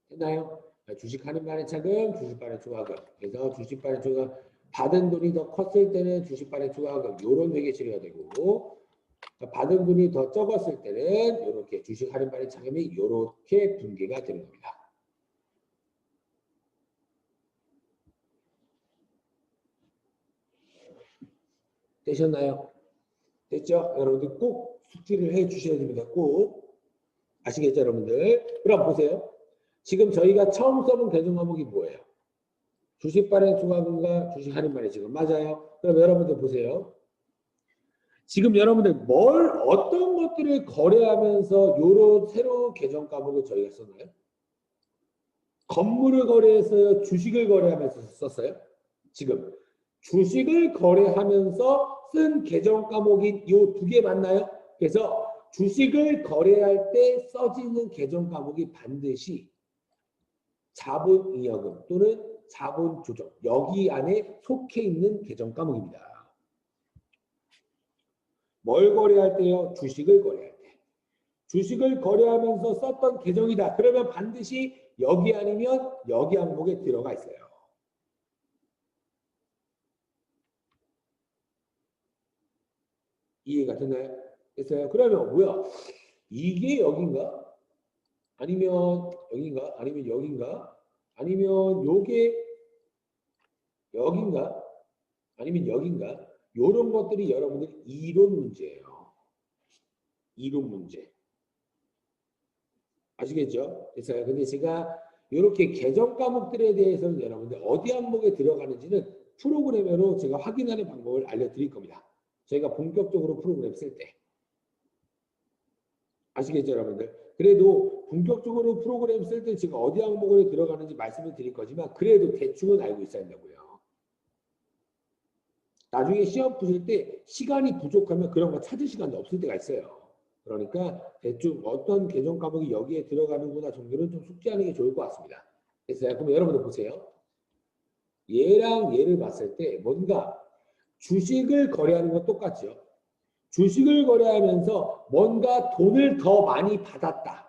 됐나요? 주식 할인 발행 차금, 주식 발행 초과금. 그래서 주식 발행 초과금 받은 돈이 더 컸을 때는 주식 발행 초과금 요런 회계 처리가 되고 받은 돈이 더 적었을 때는 이렇게 주식 할인 발행 차금이 이렇게 분기가 되는 겁니다. 되셨나요? 됐죠? 여러분들 꼭 숙지를 해 주셔야 됩니다. 꼭 아시겠죠, 여러분들? 그럼 보세요. 지금 저희가 처음 써본 개정 과목이 뭐예요? 주식 발행 초과금과 주식 할인 발행 지금 맞아요? 그럼 여러분들 보세요. 지금 여러분들 어떤 것들을 거래하면서 요런 새로운 개정 과목을 저희가 썼나요? 건물을 거래했어요? 주식을 거래하면서 썼어요? 지금 주식을 거래하면서 쓴 개정 과목인 요 두 개 맞나요? 그래서 주식을 거래할 때 써지는 개정 과목이 반드시 자본이여금 또는 자본조정 여기 안에 속해 있는 개정 과목입니다. 뭘 거래할 때요? 주식을 거래할 때. 주식을 거래하면서 썼던 계정이다. 그러면 반드시 여기 아니면 여기 항목에 들어가 있어요. 이해가 되나요? 됐어요? 그러면 뭐야? 이게 여긴가? 아니면 여긴가? 아니면 여긴가? 아니면 요게 여긴가? 아니면 여긴가? 요런 것들이 여러분들 이론 문제예요. 이론 문제. 아시겠죠? 됐어요? 근데 제가 이렇게 개정 과목들에 대해서는 여러분들 어디 항목에 들어가는지는 프로그램으로 제가 확인하는 방법을 알려드릴 겁니다. 저희가 본격적으로 프로그램 쓸 때. 아시겠죠, 여러분들? 그래도 본격적으로 프로그램 쓸 때 제가 어디 항목에 들어가는지 말씀을 드릴 거지만 그래도 대충은 알고 있어야 된다고요. 나중에 시험 푸실 때 시간이 부족하면 그런 거 찾을 시간이 없을 때가 있어요. 그러니까 대충 어떤 개정 과목이 여기에 들어가는구나 정도는 좀 숙지하는 게 좋을 것 같습니다. 됐어요? 그럼 여러분들 보세요. 얘랑 얘를 봤을 때 뭔가 주식을 거래하는 건 똑같죠. 주식을 거래하면서 뭔가 돈을 더 많이 받았다.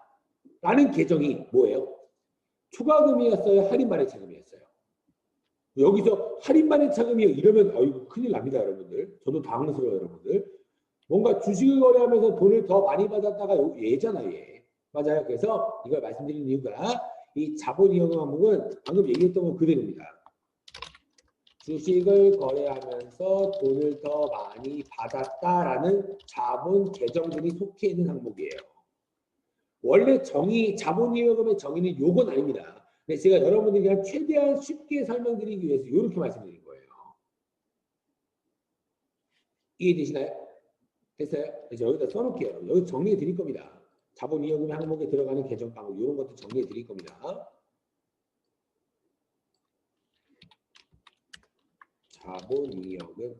라는 계정이 뭐예요? 초과금이었어요? 할인 발행 차금이었어요? 여기서 할인 발행 차금이요 이러면 아이고 큰일 납니다, 여러분들. 저도 당황스러워요, 여러분들. 뭔가 주식을 거래하면서 돈을 더 많이 받았다가 얘잖아요, 얘. 맞아요. 그래서 이걸 말씀드린 이유가 이 자본이용 항목은 방금 얘기했던 건 그대로입니다. 주식을 거래하면서 돈을 더 많이 받았다라는 자본 계정들이 속해 있는 항목이에요. 원래 자본이용금의 정의는 요건 아닙니다. 근데 제가 여러분들이 그냥 최대한 쉽게 설명드리기 위해서 이렇게 말씀드린 거예요. 이해되시나요? 됐어요? 그래서 여기다 써놓을게요. 여기 정리해 드릴 겁니다. 자본 이여금 항목에 들어가는 계정 과목 이런 것도 정리해 드릴 겁니다. 자본 이여금,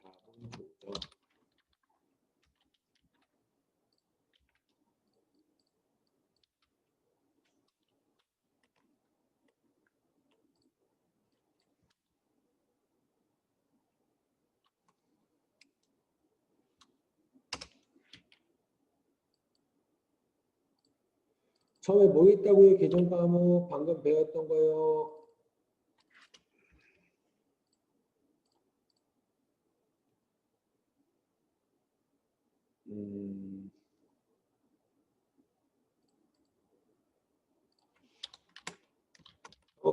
자본 조정. 처음에 뭐 있다고요? 계정 과목 방금 배웠던 거요.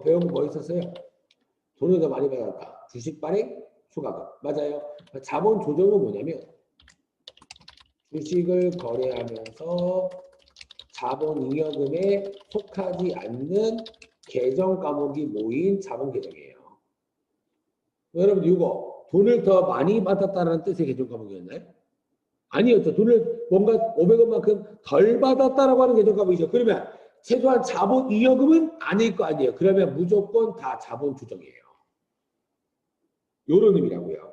배운 거 뭐 있었어요? 돈을 더 많이 받았다. 주식 발행, 추가금. 맞아요. 자본 조정은 뭐냐면 주식을 거래하면서 자본 잉여금에 속하지 않는 계정 과목이 모인 자본 계정이에요. 여러분 이거 돈을 더 많이 받았다는 뜻의 계정 과목이었나요? 아니었죠. 돈을 뭔가 500원만큼 덜 받았다라고 하는 계정 과목이죠. 그러면 최소한 자본 잉여금은 아닐 거 아니에요. 그러면 무조건 다 자본 조정이에요. 요런 의미라고요.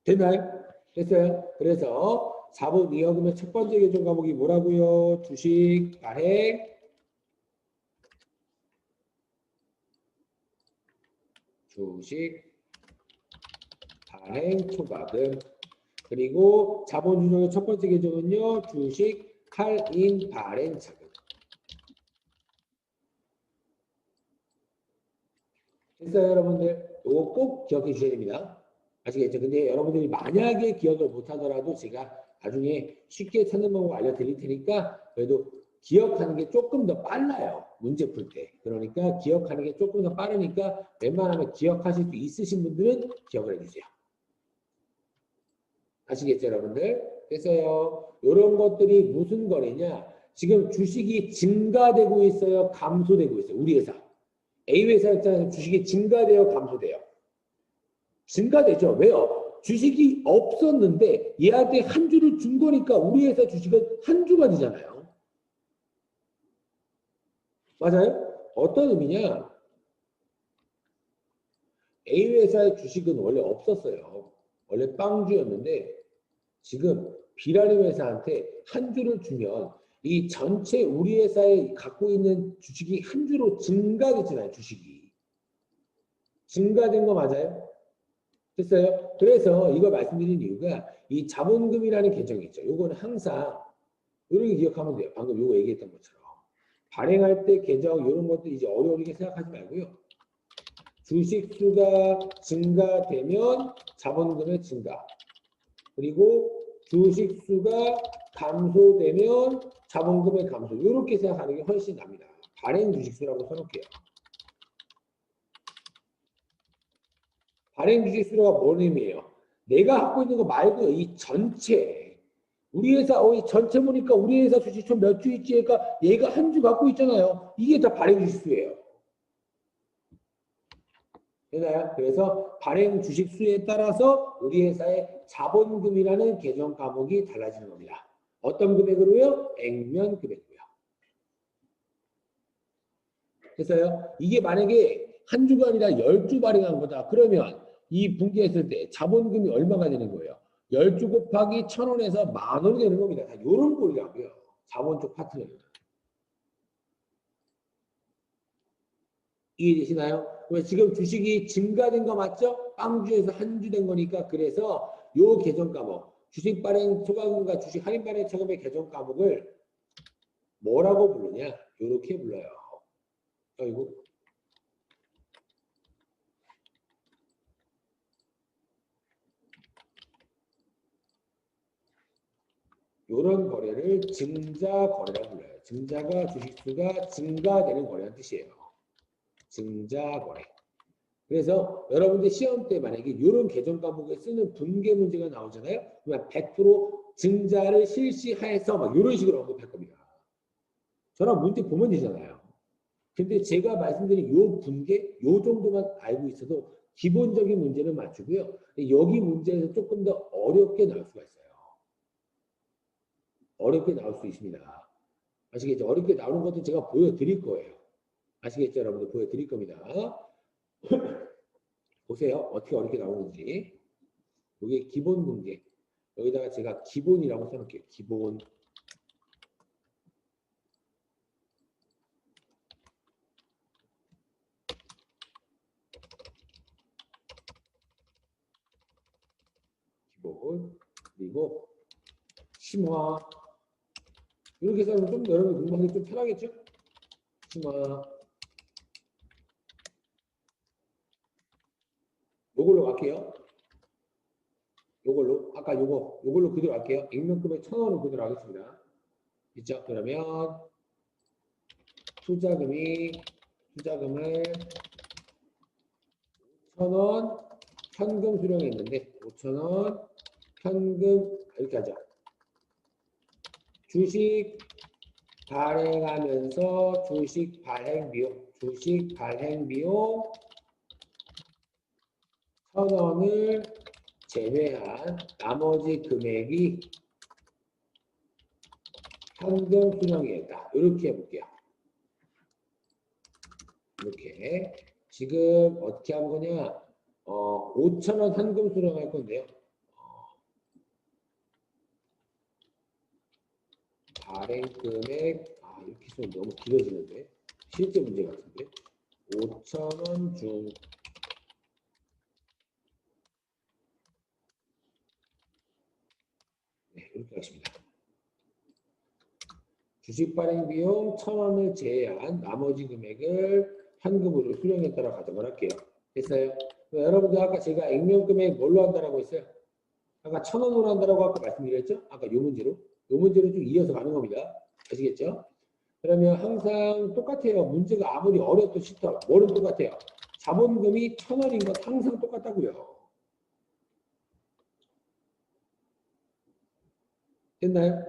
됐나요? 됐어요? 그래서 자본 잉여금의 첫 번째 계정 과목이 뭐라고요? 주식, 발행, 주식, 발행, 초과금. 그리고 자본 조정의 첫 번째 계정은요. 주식, 할인, 발행, 자금. 됐어요, 여러분들? 이거 꼭 기억해 주셔야 됩니다. 아시겠죠? 근데 여러분들이 만약에 기억을 못하더라도 제가 나중에 쉽게 찾는 방법 알려드릴 테니까 그래도 기억하는 게 조금 더 빨라요. 문제 풀 때. 그러니까 기억하는 게 조금 더 빠르니까 웬만하면 기억하실 수 있으신 분들은 기억을 해주세요. 아시겠죠, 여러분들? 됐어요. 이런 것들이 무슨 거래냐? 지금 주식이 증가되고 있어요? 감소되고 있어요? 우리 회사. A 회사 입장에서 주식이 증가돼요? 감소돼요? 증가되죠. 왜요? 주식이 없었는데 얘한테 한 주를 준 거니까 우리 회사 주식은 한 주가 되잖아요. 맞아요? 어떤 의미냐? A 회사의 주식은 원래 없었어요. 원래 빵주였는데 지금 B라는 회사한테 한 주를 주면 이 전체 우리 회사에 갖고 있는 주식이 한 주로 증가됐잖아요. 주식이. 증가된 거 맞아요? 됐어요? 그래서 이거 말씀드린 이유가 이 자본금이라는 계정이 있죠. 요거는 항상 이렇게 기억하면 돼요. 방금 요거 얘기했던 것처럼. 발행할 때 계정 이런 것도 이제 어려우게 생각하지 말고요. 주식 수가 증가되면 자본금의 증가. 그리고 주식 수가 감소되면 자본금의 감소. 이렇게 생각하는 게 훨씬 납니다. 발행 주식 수라고 써놓을게요. 발행 주식 수가 뭔 의미예요? 내가 갖고 있는 거 말고요. 이 전체. 우리 회사 이 전체 보니까 우리 회사 주식총 몇 주 있지? 그러니까 얘가 한 주 갖고 있잖아요. 이게 다 발행 주식 수예요. 되나요? 그래서 발행 주식 수에 따라서 우리 회사의 자본금이라는 계정 과목이 달라지는 겁니다. 어떤 금액으로요? 액면 금액으로요. 됐어요? 이게 만약에 한 주가 아니라 10주 발행한 거다. 그러면 이 분기했을 때 자본금이 얼마가 되는 거예요? 10주 곱하기 1,000원에서 10,000원이 되는 겁니다. 다 이런 꼴이라고요. 자본 쪽 파트는. 이해되시나요? 지금 주식이 증가된 거 맞죠? 빵주에서 한 주 된 거니까 그래서 요 계정 과목 주식 발행 초과금과 주식 할인 발행 차금의 계정 과목을 뭐라고 부르냐? 이렇게 불러요. 아이고. 이런 거래를 증자 거래라고 불러요. 증자가 주식수가 증가되는 거래라는 뜻이에요. 증자 거래. 그래서 여러분들 시험 때 만약에 이런 계정 과목에 쓰는 분계 문제가 나오잖아요. 그러면 100% 증자를 실시해서 막 이런 식으로 언급할 겁니다. 저랑 문제 보면 되잖아요. 근데 제가 말씀드린 요 분계 요 정도만 알고 있어도 기본적인 문제는 맞추고요. 여기 문제에서 조금 더 어렵게 나올 수가 있어요. 어렵게 나올 수 있습니다. 아시겠죠? 어렵게 나오는 것도 제가 보여드릴 거예요. 아시겠죠? 여러분들 보여드릴 겁니다. 보세요. 어떻게 어렵게 나오는지. 이게 기본 문제. 여기다가 제가 기본이라고 써놓을게요. 기본. 기본. 그리고 심화. 이렇게 써면 좀 여러분 공부하기 좀 편하겠죠? 심화. 요걸로 갈게요. 요걸로. 아까 요걸로 그대로 할게요. 액면금액 1,000원은 그대로 하겠습니다. 있죠? 그러면 투자금을 5,000원 현금 수령했는데 5,000원 현금 이렇게 하자. 주식 발행하면서 주식 발행 비용 1,000원을 제외한 나머지 금액이 현금 수령이었다. 이렇게 해볼게요. 이렇게 지금 어떻게 한 거냐? 5,000원 현금 수령할 건데요. 발행 금액 이렇게 쓰면 너무 길어지는데 실제 문제 같은데 5,000원 중 네, 이렇게 하십니다. 주식 발행 비용 1,000원을 제외한 나머지 금액을 현금으로 수령했다라고 가정을 할게요. 됐어요? 여러분들 아까 제가 액면 금액 뭘로 한다라고 했어요? 아까 1,000원으로 한다라고 아까 말씀드렸죠? 아까 요 문제로 좀 이어서 가는 겁니다. 아시겠죠? 그러면 항상 똑같아요. 문제가 아무리 어렵도 쉽다. 뭐는 똑같아요? 자본금이 1,000원인 건 항상 똑같다고요. 됐나요?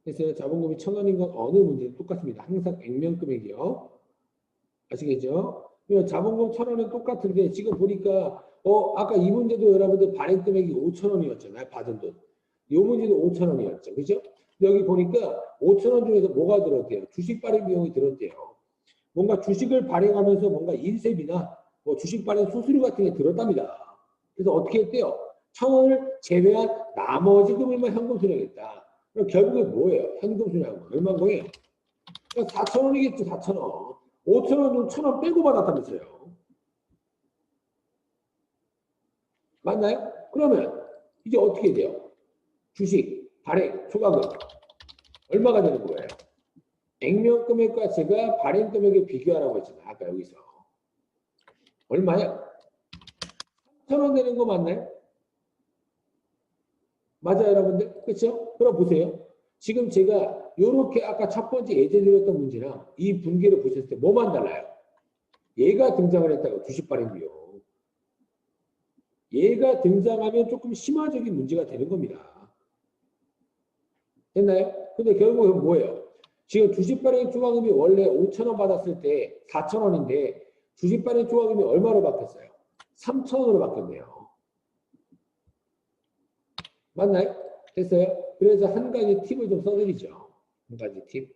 그래서 자본금이 1,000원인 건 어느 문제도 똑같습니다. 항상 액면 금액이요. 아시겠죠? 자본금 1,000원은 똑같은데 지금 보니까 아까 이 문제도 여러분들 발행 금액이 5,000원이었잖아요. 받은 돈. 이 문제도 5,000원이었죠. 그죠? 여기 보니까 5,000원 중에서 뭐가 들었대요? 주식 발행 비용이 들었대요. 뭔가 주식을 발행하면서 뭔가 인세비나 뭐 주식 발행 수수료 같은 게 들었답니다. 그래서 어떻게 했대요? 1,000원을 제외한 나머지 금액만 현금 수령했다. 그럼 결국에 뭐예요? 현금 수령 얼마인 거예요? 4,000원이겠죠, 4,000원. 5,000원 중 1,000원 빼고 받았다면서요. 맞나요? 그러면 이제 어떻게 돼요? 주식, 발행, 초과금 얼마가 되는 거예요? 액면 금액과 제가 발행 금액을 비교하라고 했잖아요. 아까 여기서. 얼마야? 3,000원 되는 거 맞나요? 맞아요, 여러분들? 그렇죠? 그럼 보세요. 지금 제가 이렇게 아까 첫 번째 예제 드렸던 문제랑 이 분계를 보셨을 때 뭐만 달라요? 얘가 등장을 했다고 주식 발행 비용. 얘가 등장하면 조금 심화적인 문제가 되는 겁니다. 됐나요? 근데 결국은 뭐예요? 지금 주식 발행 초과금이 원래 5,000원 받았을 때 4,000원인데 주식 발행 초과금이 얼마로 바뀌었어요? 3,000원으로 바뀌었네요. 맞나요? 됐어요? 그래서 한 가지 팁을 좀 써드리죠. 한 가지 팁.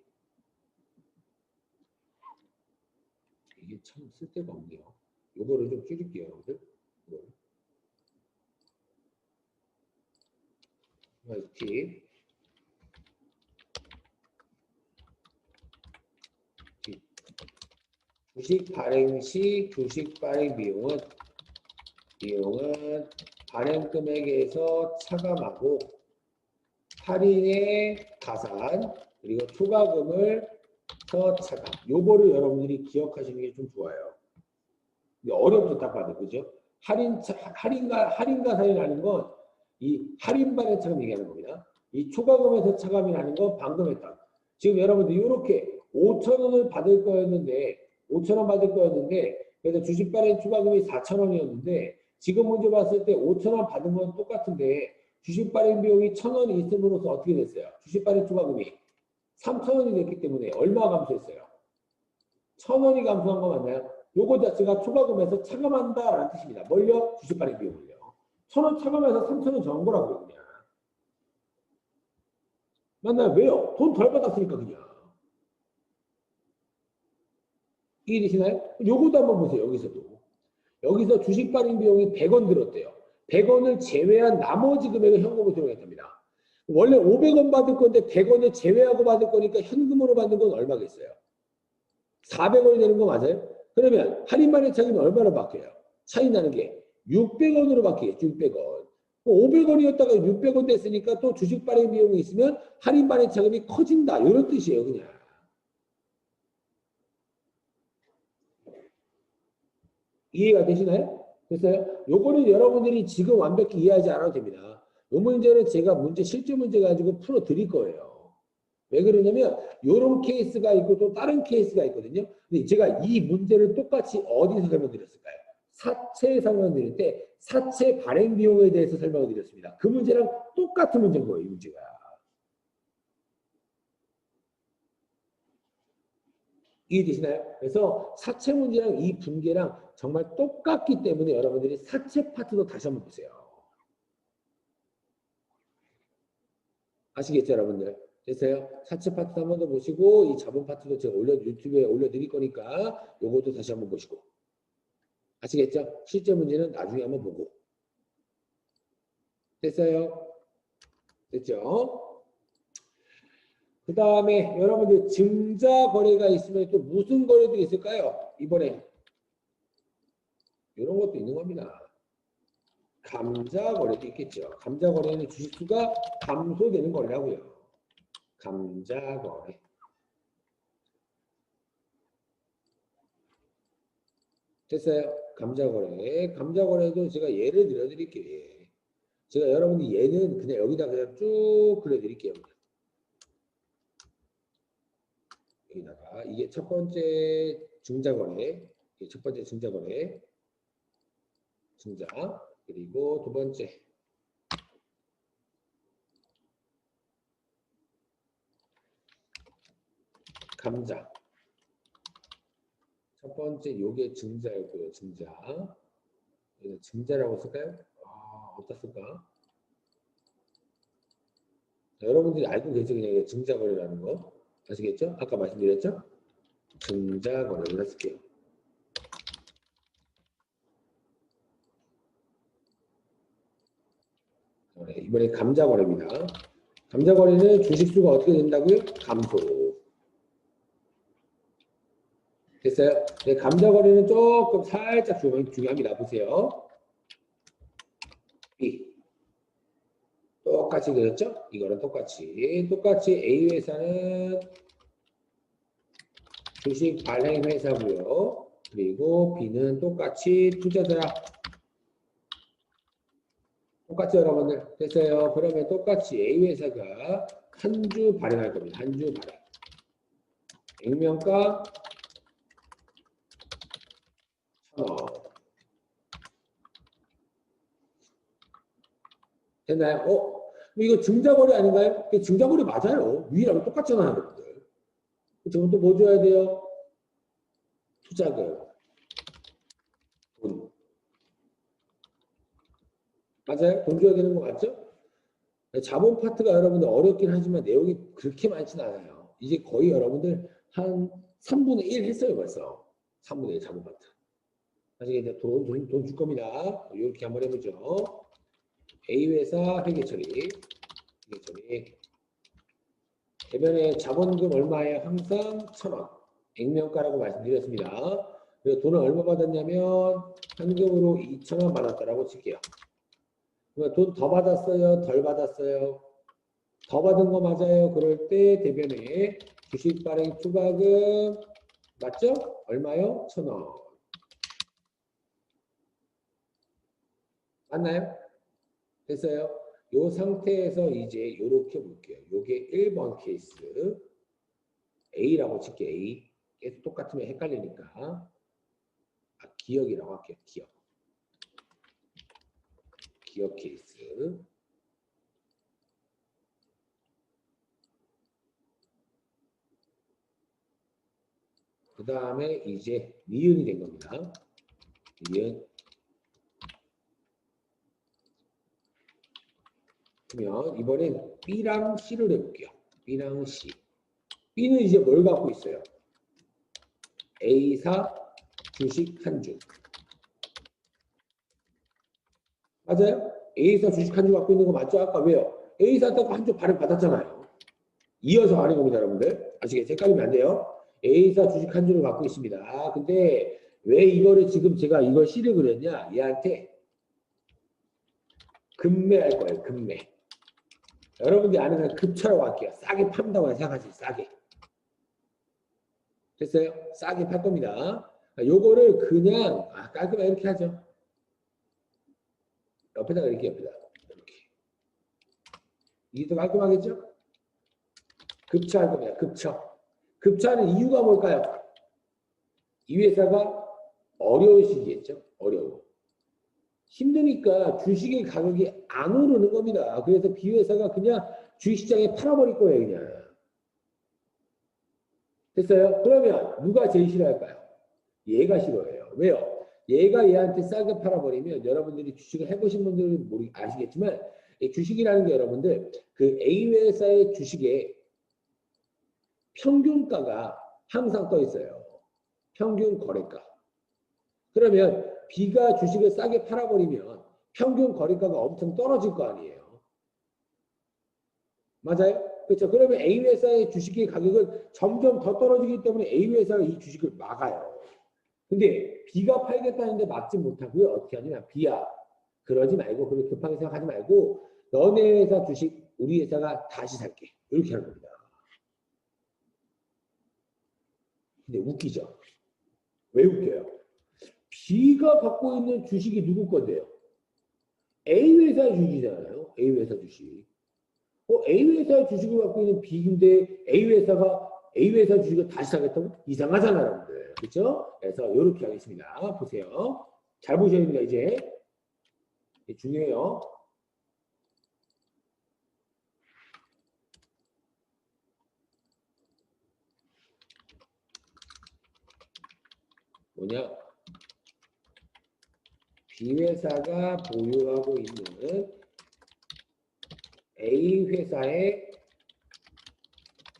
이게 참 쓸데가 없네요. 요거를 좀 줄일게요, 여러분들. 한 가지 팁. 주식 발행 시 주식 발행 비용은 발행 금액에서 차감하고 할인의 가산 그리고 초과금을 더 차감. 요거를 여러분들이 기억하시는 게 좀 좋아요. 어렵죠, 딱 봐도 그죠? 할인 가산이라는 건 이 할인 발행처럼 얘기하는 겁니다. 이 초과금에서 차감이라는 건 방금 했다. 지금 여러분들 이렇게 5,000원을 받을 거였는데 5,000원 받을 거였는데 그래서 주식 발행 초과금이 4,000원이었는데 지금 문제 봤을 때 5,000원 받은 건 똑같은데 주식 발행 비용이 1,000원이 있음으로써 어떻게 됐어요? 주식 발행 초과금이 3,000원이 됐기 때문에 얼마 감소했어요? 1,000원이 감소한 거 맞나요? 요거 자체가 초과금에서 차감한다라는 뜻입니다. 뭘요? 주식 발행 비용을요. 1,000원 차감해서 3,000원 정한 거라고요, 그냥. 맞나요? 왜요? 돈 덜 받았으니까 그냥. 이해되시나요? 요거도 한번 보세요. 여기서도. 여기서 주식 발행 비용이 100원 들었대요. 100원을 제외한 나머지 금액을 현금으로 들어갔답니다. 원래 500원 받을 건데 100원을 제외하고 받을 거니까 현금으로 받는 건 얼마겠어요? 400원이 되는 거 맞아요? 그러면 할인만의 차이는 얼마로 바뀌어요? 차이 나는 게 600원으로 바뀌겠죠. 600원. 500원이었다가 600원 됐으니까 또 주식 발행 비용이 있으면 할인 발행 차금이 커진다. 이런 뜻이에요. 그냥. 이해가 되시나요? 그래서 요거는 여러분들이 지금 완벽히 이해하지 않아도 됩니다. 이 문제는 제가 실제 문제 가지고 풀어 드릴 거예요. 왜 그러냐면 이런 케이스가 있고 또 다른 케이스가 있거든요. 근데 제가 이 문제를 똑같이 어디서 설명드렸을까요? 사채 설명드릴 때 사채 발행 비용에 대해서 설명을 드렸습니다. 그 문제랑 똑같은 문제인 거예요. 이 문제가. 이해되시나요? 그래서 사채 문제랑 이 분계랑 정말 똑같기 때문에 여러분들이 사채 파트도 다시 한번 보세요. 아시겠죠, 여러분들? 됐어요? 사채 파트 한 번 더 보시고 이 자본 파트도 제가 유튜브에 올려드릴 거니까 요것도 다시 한번 보시고. 아시겠죠? 실제 문제는 나중에 한번 보고. 됐어요? 됐죠? 그 다음에 여러분들 증자 거래가 있으면 또 무슨 거래도 있을까요? 이번에 이런 것도 있는 겁니다. 감자 거래도 있겠죠. 감자 거래는 주식수가 감소되는 거래라고요. 감자 거래. 됐어요? 감자 거래. 감자 거래도 제가 예를 들어 드릴게요. 예. 제가 여러분들 얘는 그냥 여기다 그냥 쭉 그려드릴게요. 여기다가 이게 첫 번째 증자거래, 첫 번째 증자거래, 증자, 그리고 두 번째 감자. 첫 번째 요게 증자였고요. 증자. 증자라고 쓸까요? 어디다 쓸까? 자, 여러분들이 알고 계시죠? 그냥 증자거래라는 거. 아시겠죠? 아까 말씀드렸죠? 증자거래를 쓸게요. 이번에 감자거래입니다. 감자거래는 주식수가 어떻게 된다고요? 감소. 됐어요? 네, 감자거래는 조금 살짝 중요합니다. 보세요. B. 똑같이 그렸죠? 이거는 똑같이 A 회사는 주식 발행 회사고요. 그리고 B는 똑같이 투자자야. 똑같죠, 여러분들? 됐어요. 그러면 똑같이 A 회사가 한 주 발행할 겁니다. 한 주 발행. 액면가 1,000원. 됐나요? 이거 증자거래 아닌가요? 증자거래 맞아요. 위랑 똑같잖아요, 여러분들. 저건 또 뭐 줘야 돼요? 투자금. 돈. 맞아요? 돈 줘야 되는 거 맞죠? 자본 파트가 여러분들 어렵긴 하지만 내용이 그렇게 많진 않아요. 이제 거의 여러분들 한 3분의 1 했어요, 벌써. 3분의 1 자본 파트. 나중에 이제 돈 줄 겁니다. 이렇게 한번 해보죠. A 회사 회계처리. 대변에 자본금 얼마에 항상 1,000원. 액면가라고 말씀드렸습니다. 그리고 돈을 얼마 받았냐면 현금으로 2,000원 받았다라고 칠게요. 돈 더 받았어요? 덜 받았어요? 더 받은 거 맞아요? 그럴 때 대변에 주식 발행 추가금 맞죠? 얼마요? 1,000원. 맞나요? 됐어요? 이 상태에서 이제 이렇게 볼게요. 요게 1번 케이스. A라고 칠게요. A. 계속 똑같으면 헷갈리니까. 기억이라고 할게요. 기억 케이스. 그 다음에 이제 니은이 된 겁니다. 니은. 그러면 이번엔 B랑 C를 해볼게요. B랑 C. B는 이제 뭘 갖고 있어요? A사 주식 한 주. 맞아요? A사 주식 한 주 갖고 있는 거 맞죠? 아까 왜요? A사다가 한 주 발행 받았잖아요. 이어서 하는 겁니다, 여러분들. 아시겠죠? 헷갈리면 안 돼요. A사 주식 한 주를 갖고 있습니다. 근데 왜 이거를 지금 제가 이걸 C를 그렸냐? 얘한테 급매할 거예요, 급매. 여러분들이 아는 건 급차라고 할게요. 싸게 판다고 생각하지, 싸게. 됐어요? 싸게 팔 겁니다. 요거를 그냥 깔끔하게 이렇게 하죠. 옆에다가 이렇게 옆에다 이렇게. 이게 더 깔끔하겠죠? 급차할 겁니다. 급차. 급차는 이유가 뭘까요? 이 회사가 어려운 시기겠죠? 어려워. 힘드니까 주식의 가격이 안 오르는 겁니다. 그래서 비회사가 그냥 주식시장에 팔아버릴 거예요, 그냥. 됐어요? 그러면 누가 제일 싫어할까요? 얘가 싫어해요. 왜요? 얘가 얘한테 싸게 팔아버리면 여러분들이 주식을 해보신 분들은 아시겠지만 이 주식이라는 게 여러분들 그 A 회사의 주식의 평균가가 항상 떠 있어요. 평균 거래가. 그러면 B가 주식을 싸게 팔아버리면 평균 거래가가 엄청 떨어질 거 아니에요. 맞아요? 그렇죠. 그러면 A 회사의 주식의 가격은 점점 더 떨어지기 때문에 A 회사가 이 주식을 막아요. 근데 B가 팔겠다는데 막지 못하고요. 어떻게 하냐면 B야, 그러지 말고 그렇게 급하게 생각하지 말고 너네 회사 주식 우리 회사가 다시 살게. 이렇게 하는 겁니다. 근데 웃기죠? 왜 웃겨요? B가 갖고 있는 주식이 누구 건데요? A 회사의 주식이잖아요. A 회사 주식. A 회사의 주식을 갖고 있는 B인데 A 회사 주식을 다시 사겠다고? 이상하잖아요, 여러분들. 그렇죠? 그래서 이렇게 하겠습니다. 보세요. 잘 보셔야 됩니다, 이제. 중요해요. 뭐냐? B 회사가 보유하고 있는 A 회사의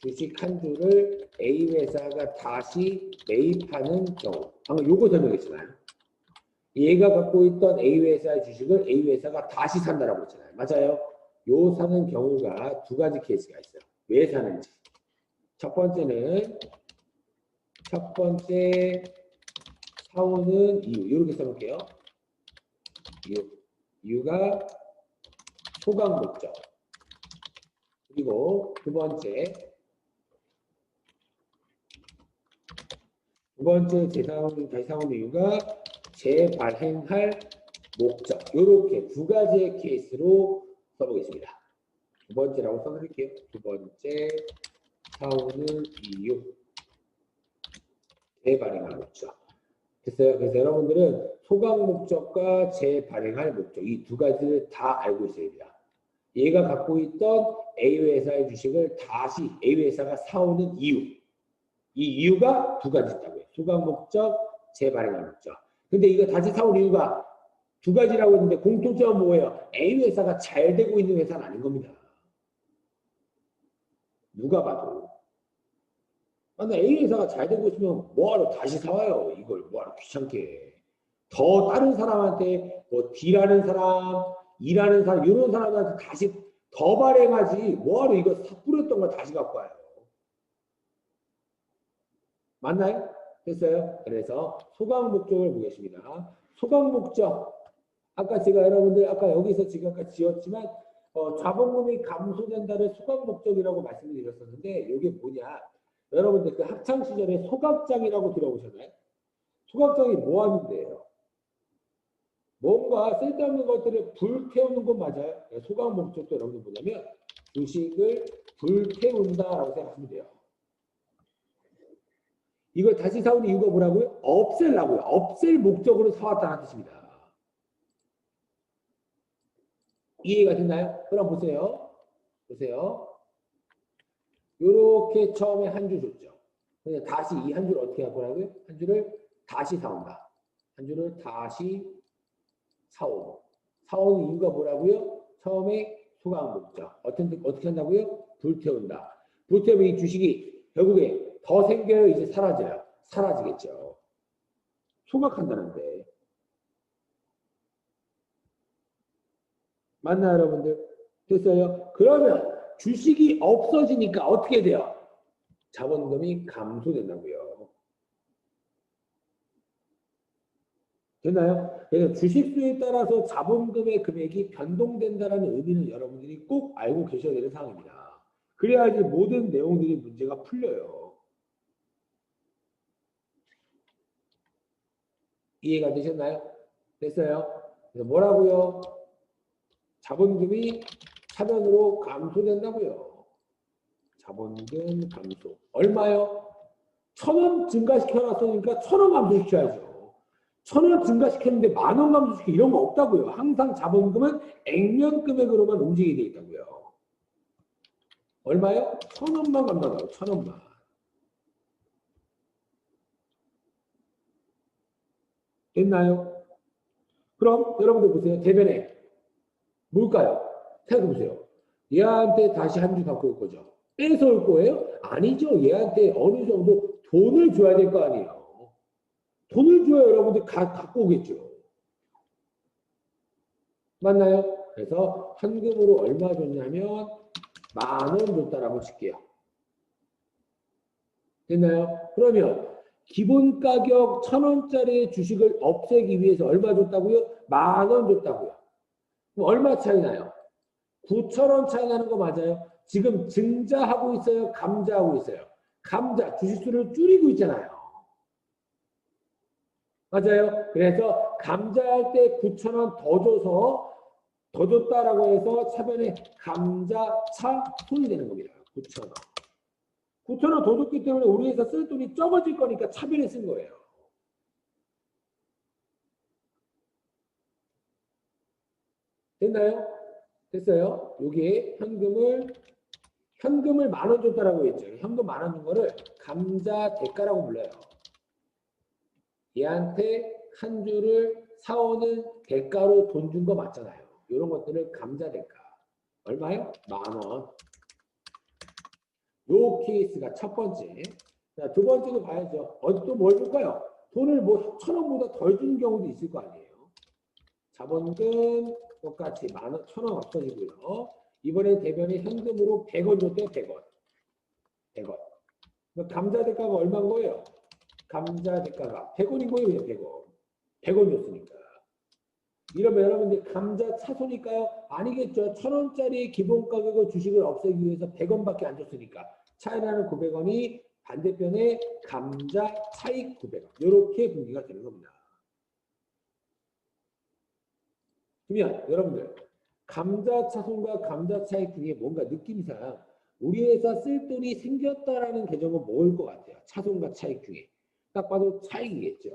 주식 한 주를 A 회사가 다시 매입하는 경우. 방금 요거 설명했잖아요. 얘가 갖고 있던 A 회사의 주식을 A 회사가 다시 산다라고 했잖아요. 맞아요? 요 사는 경우가 두 가지 케이스가 있어요. 왜 사는지. 첫 번째 사오는 이유. 이렇게 써볼게요. 이유가 소강 목적. 그리고 두 번째 재사오는 이유가 재발행할 목적. 이렇게 두 가지의 케이스로 써보겠습니다. 두 번째라고 써드릴게요. 두 번째 사오는 이유. 재발행할 목적. 됐어요? 그래서 여러분들은 소강 목적과 재발행할 목적 이 두 가지를 다 알고 있어야 됩니다. 얘가 갖고 있던 A 회사의 주식을 다시 A 회사가 사오는 이유. 이 이유가 두 가지 있다고요. 소강 목적, 재발행할 목적. 근데 이거 다시 사온 이유가 두 가지라고 했는데 공통점은 뭐예요? A 회사가 잘 되고 있는 회사는 아닌 겁니다. 누가 봐도. 근데 A 회사가 잘 되고 있으면 뭐하러 다시 사와요? 이걸 뭐하러 귀찮게. 더 다른 사람한테 뭐 D라는 사람, E라는 사람 이런 사람한테 다시 더 발행하지 뭐하러 이거 뿌렸던 걸 다시 갖고 와요. 맞나요? 됐어요? 그래서 소강 목적을 보겠습니다. 소강 목적. 아까 제가 여러분들 아까 여기서 지금 아까 지었지만 자본금이 감소된다를 소강 목적이라고 말씀을 드렸었는데 이게 뭐냐? 여러분들 그 학창 시절에 소각장이라고 들어보셨나요? 소각장이 뭐 하는데요? 뭔가 쓸데없는 것들을 불태우는 건 맞아요. 소각 목적도 여러분들 뭐냐면 주식을 불태운다라고 생각하시면 돼요. 이걸 다시 사오는 이유가 뭐라고요? 없애려고요. 없앨 목적으로 사왔다는 뜻입니다. 이해가 됐나요? 그럼 보세요. 보세요. 요렇게 처음에 한 주 줬죠. 근데 다시 이 한 주를 어떻게 할 거라고요? 한 주를 다시 사온다. 한 주를 다시 사오고. 사오는 이유가 뭐라고요? 처음에 소강 목적. 어떻게 한다고요? 불태운다. 불태우면 이 주식이 결국에 더 생겨요? 이제 사라져요? 사라지겠죠. 소각한다는데. 맞나요, 여러분들? 됐어요? 그러면 주식이 없어지니까 어떻게 돼요? 자본금이 감소된다고요. 됐나요? 그래서 주식수에 따라서 자본금의 금액이 변동된다는 의미는 여러분들이 꼭 알고 계셔야 되는 사항입니다. 그래야지 모든 내용들이 문제가 풀려요. 이해가 되셨나요? 됐어요? 그래서 뭐라고요? 자본금이 차변으로 감소된다고요. 자본금 감소. 얼마요? 1,000원 증가시켜놨으니까 1,000원 감소시켜야죠. 1,000원 증가시켰는데 10,000원 감소시켜 이런 거 없다고요. 항상 자본금은 액면 금액으로만 움직이게 돼 있다고요. 얼마요? 1,000원만 감소하다고. 1,000원만. 됐나요? 그럼 여러분들 보세요. 대변에 뭘까요? 생각해보세요. 얘한테 다시 한 주 갖고 올 거죠. 빼서 올 거예요? 아니죠. 얘한테 어느 정도 돈을 줘야 될 거 아니에요. 돈을 줘야 여러분들 갖고 오겠죠. 맞나요? 그래서 현금으로 얼마 줬냐면 10,000원 줬다라고 칠게요. 됐나요? 그러면 기본 가격 1,000원짜리 주식을 없애기 위해서 얼마 줬다고요? 10,000원 줬다고요. 그럼 얼마 차이 나요? 9,000원 차이 나는 거 맞아요? 지금 증자하고 있어요? 감자하고 있어요? 감자, 주식수를 줄이고 있잖아요. 맞아요? 그래서 감자할 때 9,000원 더 줘서 더 줬다라고 해서 차변에 감자차 손이 되는 겁니다. 9,000원. 9,000원 더 줬기 때문에 우리 회사 쓸 돈이 적어질 거니까 차변에 쓴 거예요. 됐나요? 됐어요? 여기에 현금을 10,000원 줬다라고 했죠. 현금 10,000원 준 거를 감자 대가라고 불러요. 얘한테 한 주를 사오는 대가로 돈 준 거 맞잖아요. 이런 것들을 감자 대가. 얼마요? 10,000원. 요 케이스가 첫 번째. 자, 두 번째도 봐야죠. 또 뭘 볼까요? 돈을 뭐 1,000원보다 덜 주는 경우도 있을 거 아니에요. 자본금 똑같이 10,000원, 1,000원 없어지고요. 이번에 대변에 현금으로 100원 줬대요. 100원. 100원. 감자 대가가 얼마인 거예요? 감자 대가가 100원인 거예요. 100원. 100원 줬으니까. 이러면 여러분들 감자 차소니까요? 아니겠죠. 1,000원짜리 기본 가격을 주식을 없애기 위해서 100원밖에 안 줬으니까. 차이 나는 900원이 반대편에 감자 차익 900원. 이렇게 분기가 되는 겁니다. 그러면 여러분들 감자 차손과 감자 차익 중에 뭔가 느낌상 우리 회사 쓸 돈이 생겼다라는 개념은 뭐일 것 같아요? 차손과 차익 중에. 딱 봐도 차익이겠죠.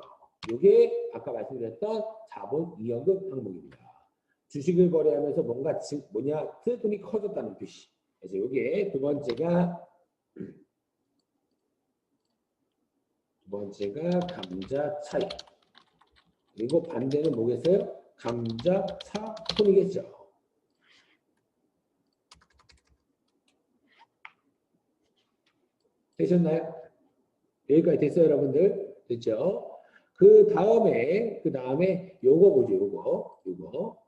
이게 아까 말씀드렸던 자본 이연금 항목입니다. 주식을 거래하면서 뭔가 쓸 돈이 커졌다는 표시. 그래서 이게 두 번째가 감자 차익. 그리고 반대는 뭐겠어요? 감자 차손이겠죠. 되셨나요? 여기까지 됐어요, 여러분들? 됐죠? 그 다음에 요거 보죠, 요거.